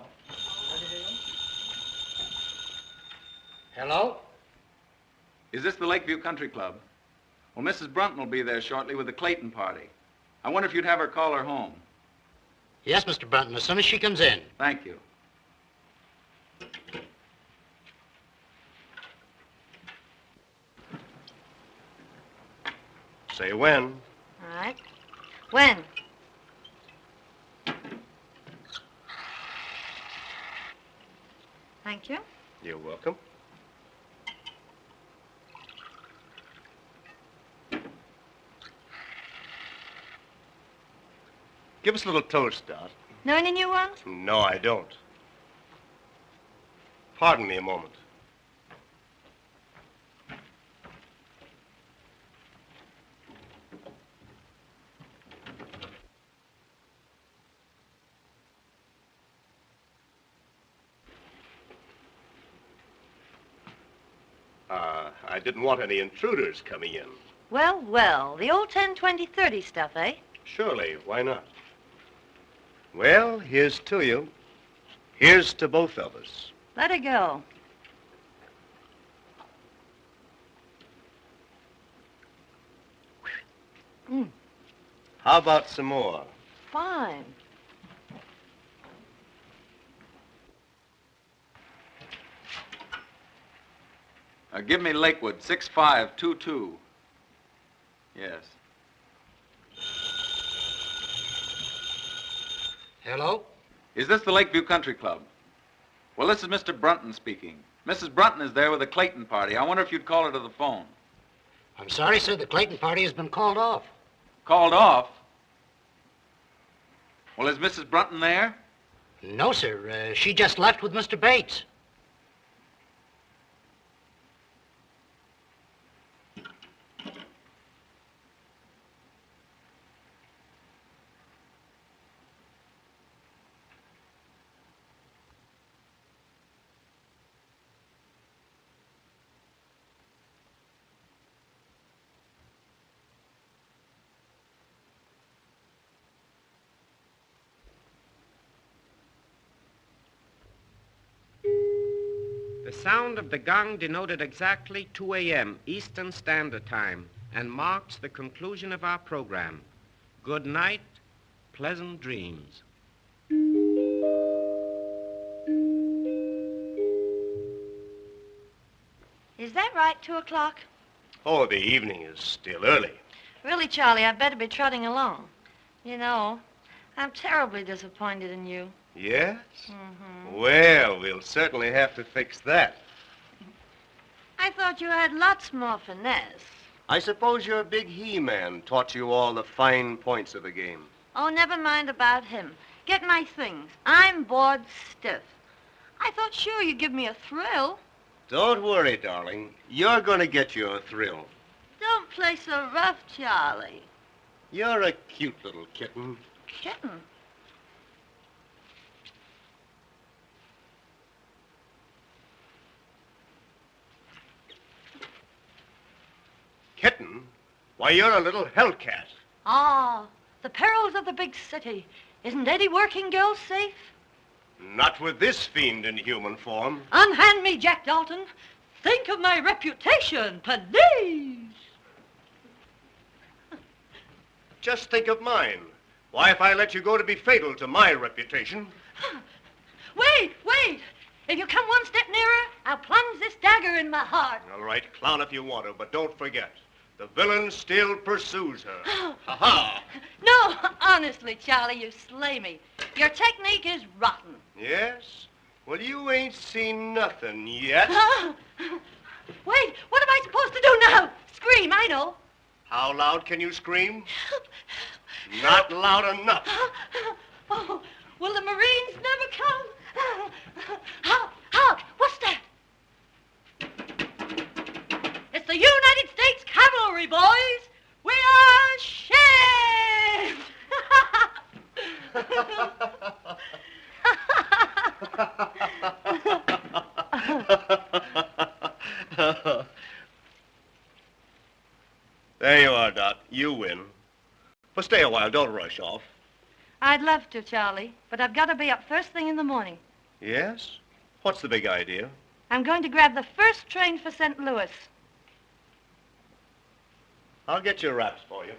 Hello? Is this the Lakeview Country Club? Well, Mrs. Brunton will be there shortly with the Clayton party. I wonder if you'd have her call her home. Yes, Mr. Brunton, as soon as she comes in. Thank you. Say when. All right. When? Thank you. You're welcome. Give us a little toast, Dot. Know any new ones? No, I don't. Pardon me a moment. I didn't want any intruders coming in. Well, well, the old 10, 20, 30 stuff, eh? Surely, why not? Well, here's to you. Here's to both of us. Let her go. How about some more? Fine. Give me Lakewood, 6522. Yes. Hello? Is this the Lakeview Country Club? Well, this is Mr. Brunton speaking. Mrs. Brunton is there with the Clayton party. I wonder if you'd call her to the phone. I'm sorry, sir. The Clayton party has been called off. Called off? Well, is Mrs. Brunton there? No, sir. She just left with Mr. Bates. The sound of the gong denoted exactly 2 a.m. Eastern Standard Time and marks the conclusion of our program. Good night, pleasant dreams. Is that right, 2 o'clock? Oh, the evening is still early. Really, Charlie, I'd better be trotting along. You know, I'm terribly disappointed in you. Yes? Mm-hmm. Well, we'll certainly have to fix that. I thought you had lots more finesse. I suppose your big he-man taught you all the fine points of the game. Oh, never mind about him. Get my things. I'm bored stiff. I thought sure you'd give me a thrill. Don't worry, darling. You're going to get your thrill. Don't play so rough, Charlie. You're a cute little kitten. Kitten? Kitten? Why, you're a little hellcat. Ah, the perils of the big city. Isn't any working girl safe? Not with this fiend in human form. Unhand me, Jack Dalton. Think of my reputation, please. Just think of mine. Why, if I let you go to be fatal to my reputation. Wait, wait. If you come one step nearer, I'll plunge this dagger in my heart. All right, clown if you want to, but don't forget, the villain still pursues her. Ha-ha! No, honestly, Charlie, you slay me. Your technique is rotten. Yes? Well, you ain't seen nothing yet. Wait, what am I supposed to do now? Scream, I know. How loud can you scream? Not loud enough. Oh, will the Marines never come? Hark, what's that? It's the United States Cavalry, boys. We are shaved. There you are, Doc. You win. But stay a while. Don't rush off. I'd love to, Charlie, but I've got to be up first thing in the morning. Yes? What's the big idea? I'm going to grab the first train for St. Louis. I'll get your wraps for you.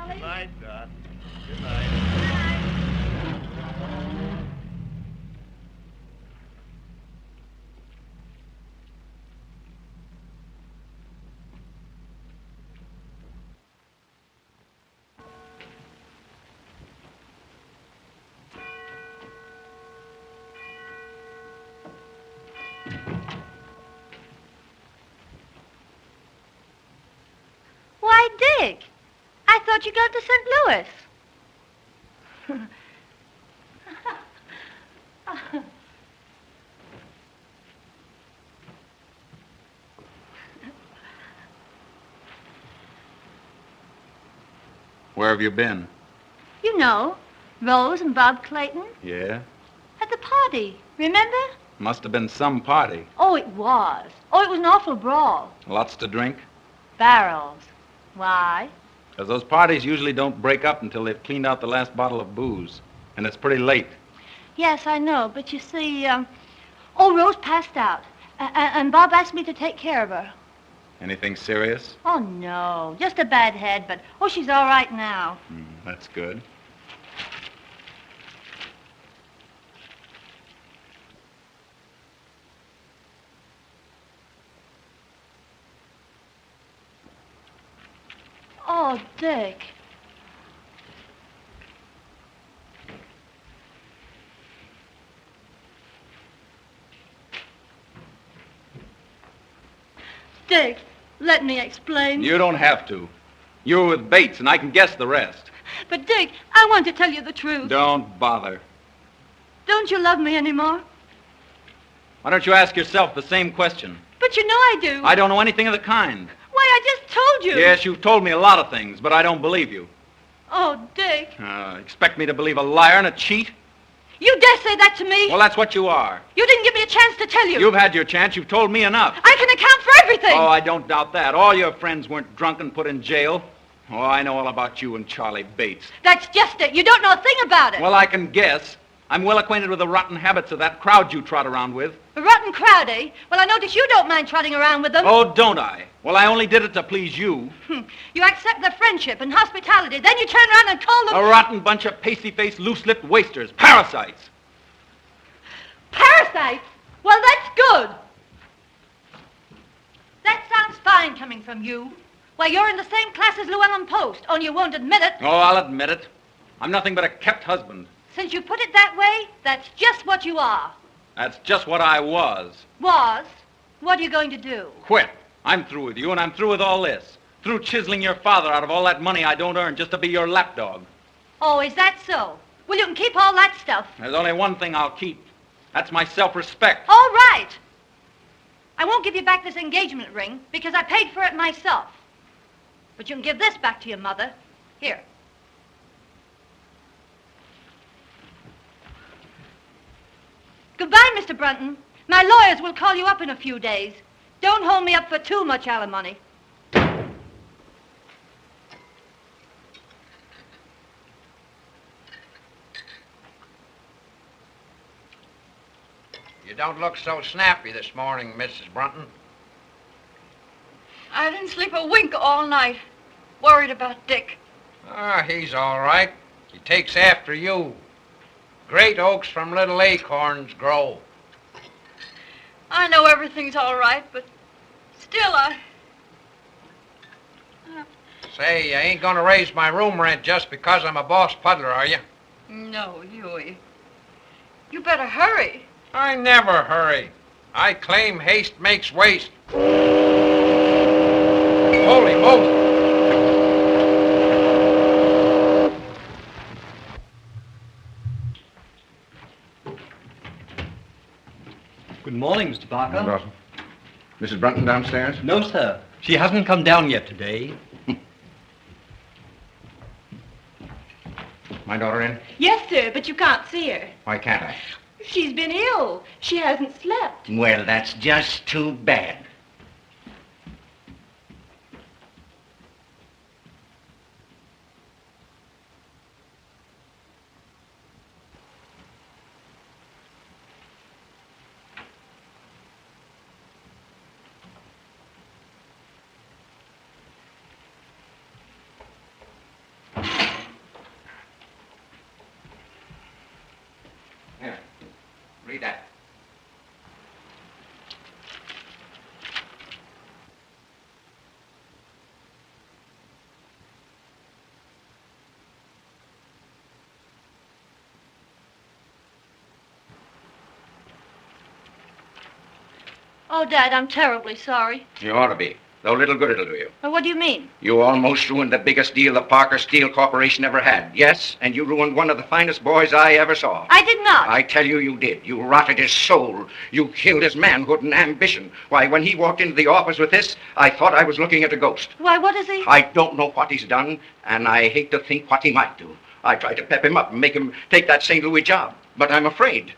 Good night, Doc. Good night. Why, Dick, I thought you got to St. Louis. Where have you been? You know, Rose and Bob Clayton Yeah? at the party, remember? Must have been some party. Oh, it was. Oh, it was an awful brawl. Lots to drink? Barrels. Why? Because those parties usually don't break up until they've cleaned out the last bottle of booze. And it's pretty late. Yes, I know, but you see, Rose passed out. And Bob asked me to take care of her. Anything serious? Oh, no, just a bad head, but, she's all right now. That's good. Oh, Dick. Dick, let me explain. You don't have to. You were with Bates, and I can guess the rest. But, Dick, I want to tell you the truth. Don't bother. Don't you love me anymore? Why don't you ask yourself the same question? But you know I do. I don't know anything of the kind. Why, I just told you. Yes, you've told me a lot of things, but I don't believe you. Oh, Dick. Expect me to believe a liar and a cheat? You dare say that to me? Well, that's what you are. You didn't give me a chance to tell you. You've had your chance. You've told me enough. I can account for everything. Oh, I don't doubt that. All your friends weren't drunk and put in jail. Oh, I know all about you and Charlie Bates. That's just it. You don't know a thing about it. Well, I can guess. I'm well acquainted with the rotten habits of that crowd you trot around with. A rotten crowd, eh? Well, I notice you don't mind trotting around with them. Oh, don't I? Well, I only did it to please you. You accept their friendship and hospitality, then you turn around and call them... A rotten bunch of pasty-faced, loose-lipped wasters. Parasites. Parasites? Well, that's good. That sounds fine coming from you. Why, you're in the same class as Llewellyn Post, only you won't admit it. Oh, I'll admit it. I'm nothing but a kept husband. Since you put it that way, that's just what you are. That's just what I was. Was? What are you going to do? Quit. I'm through with you, and I'm through with all this. Through chiseling your father out of all that money I don't earn just to be your lapdog. Oh, is that so? Well, you can keep all that stuff. There's only one thing I'll keep. That's my self-respect. All right. I won't give you back this engagement ring because I paid for it myself. But you can give this back to your mother. Here. Goodbye, Mr. Brunton. My lawyers will call you up in a few days. Don't hold me up for too much alimony. You don't look so snappy this morning, Mrs. Brunton. I didn't sleep a wink all night. Worried about Dick. Ah, he's all right. He takes after you. Great oaks from little acorns grow. I know everything's all right, but still Say, you ain't gonna raise my room rent just because I'm a boss puddler, are you? No, Huey. You better hurry. I never hurry. I claim haste makes waste. Holy moly! Good morning, Mr. Parker. Dawson. Mrs. Brunton downstairs? No, sir. She hasn't come down yet today. My daughter in? Yes, sir, but you can't see her. Why can't I? She's been ill. She hasn't slept. Well, that's just too bad. Here, read that. Oh, Dad, I'm terribly sorry. You ought to be. Though little good it'll do you. Well, what do you mean? You almost ruined the biggest deal the Parker Steel Corporation ever had. Yes, and you ruined one of the finest boys I ever saw. I did not. I tell you, you did. You rotted his soul. You killed his manhood and ambition. Why, when he walked into the office with this, I thought I was looking at a ghost. Why, what is he? I don't know what he's done, and I hate to think what he might do. I tried to pep him up and make him take that St. Louis job, but I'm afraid.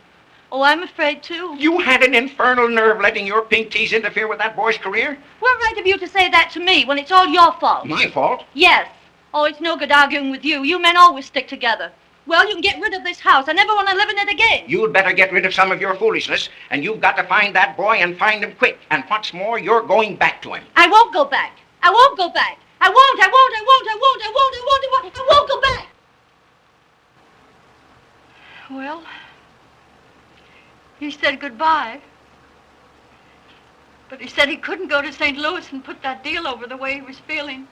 Oh, I'm afraid, too. You had an infernal nerve letting your pink teas interfere with that boy's career? What right have you to say that to me when it's all your fault? My fault? Yes. Oh, it's no good arguing with you. You men always stick together. Well, you can get rid of this house. I never want to live in it again. You'd better get rid of some of your foolishness, and you've got to find that boy and find him quick. And what's more, you're going back to him. I won't go back. I won't go back. I won't go back. Well, he said goodbye. But he said he couldn't go to St. Louis and put that deal over the way he was feeling.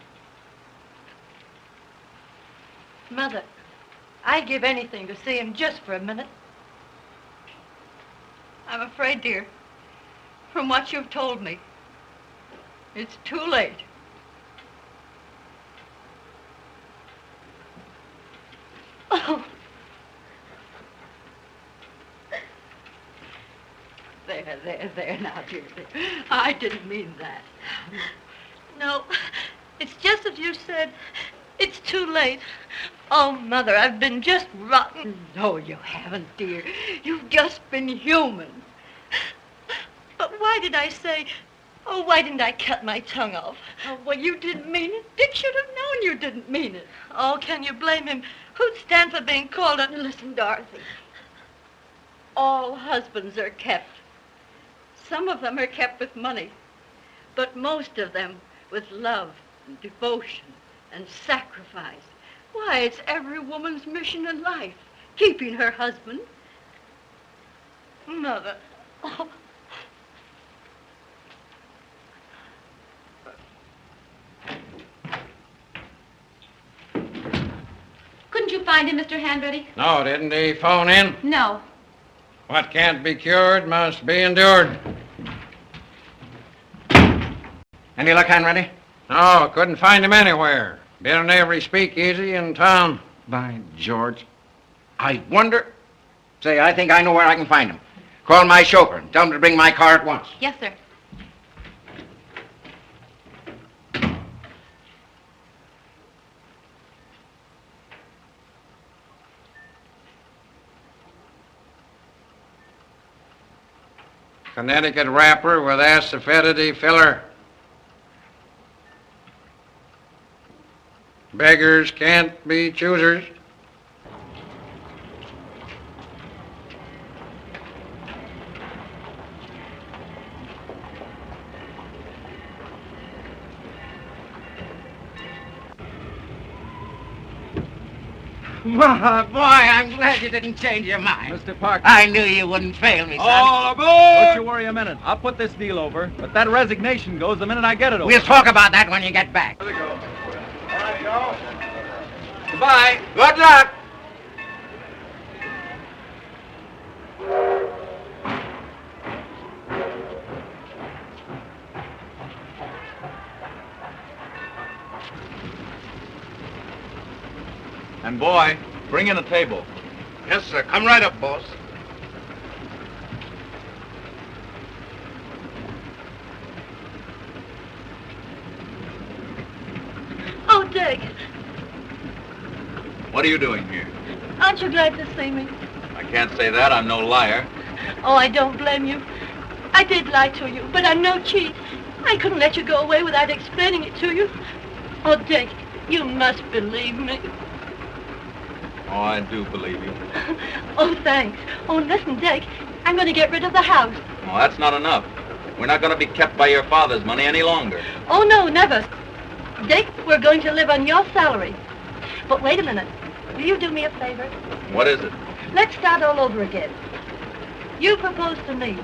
Mother, I'd give anything to see him just for a minute. I'm afraid, dear, from what you've told me, it's too late. Oh. There, There now, dear. I didn't mean that. No, it's just as you said. It's too late. Oh, Mother, I've been just rotten. No, you haven't, dear. You've just been human. But why did I say... Oh, why didn't I cut my tongue off? Oh, well, you didn't mean it. Dick should have known you didn't mean it. Oh, can you blame him? Who'd stand for being called on? Listen, Dorothy. All husbands are kept. Some of them are kept with money, but most of them with love and devotion and sacrifice. Why, it's every woman's mission in life, keeping her husband. Mother. Oh. Couldn't you find him, Mr. Handready? No, didn't he phone in? No. What can't be cured must be endured. Any luck, Hanratty? No, couldn't find him anywhere. Been in every speakeasy in town. By George. I wonder... Say, I think I know where I can find him. Call my chauffeur and tell him to bring my car at once. Yes, sir. Connecticut wrapper with acidity filler. Beggars can't be choosers. Boy, I'm glad you didn't change your mind. Mr. Parker. I knew you wouldn't fail me, son. All aboard! Don't you worry a minute. I'll put this deal over, but that resignation goes the minute I get it over. We'll talk about that when you get back. Here we go. All right, Joe. Goodbye. Good luck. And boy, bring in a table. Yes, sir. Come right up, boss. Oh, Dick, What are you doing here? aren't you glad to see me? I can't say that. I'm no liar. Oh, I don't blame you. I did lie to you, but I'm no cheat. I couldn't let you go away without explaining it to you. Oh, Dick, you must believe me. Oh, I do believe you. Oh, thanks. Oh, listen, Dick, I'm going to get rid of the house. Well, that's not enough. We're not going to be kept by your father's money any longer. Oh, no, never. Dick, we're going to live on your salary. But wait a minute. Will you do me a favor? What is it? Let's start all over again. You propose to me.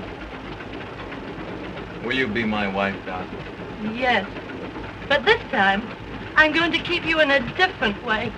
Will you be my wife, Doc? Yes. But this time, I'm going to keep you in a different way.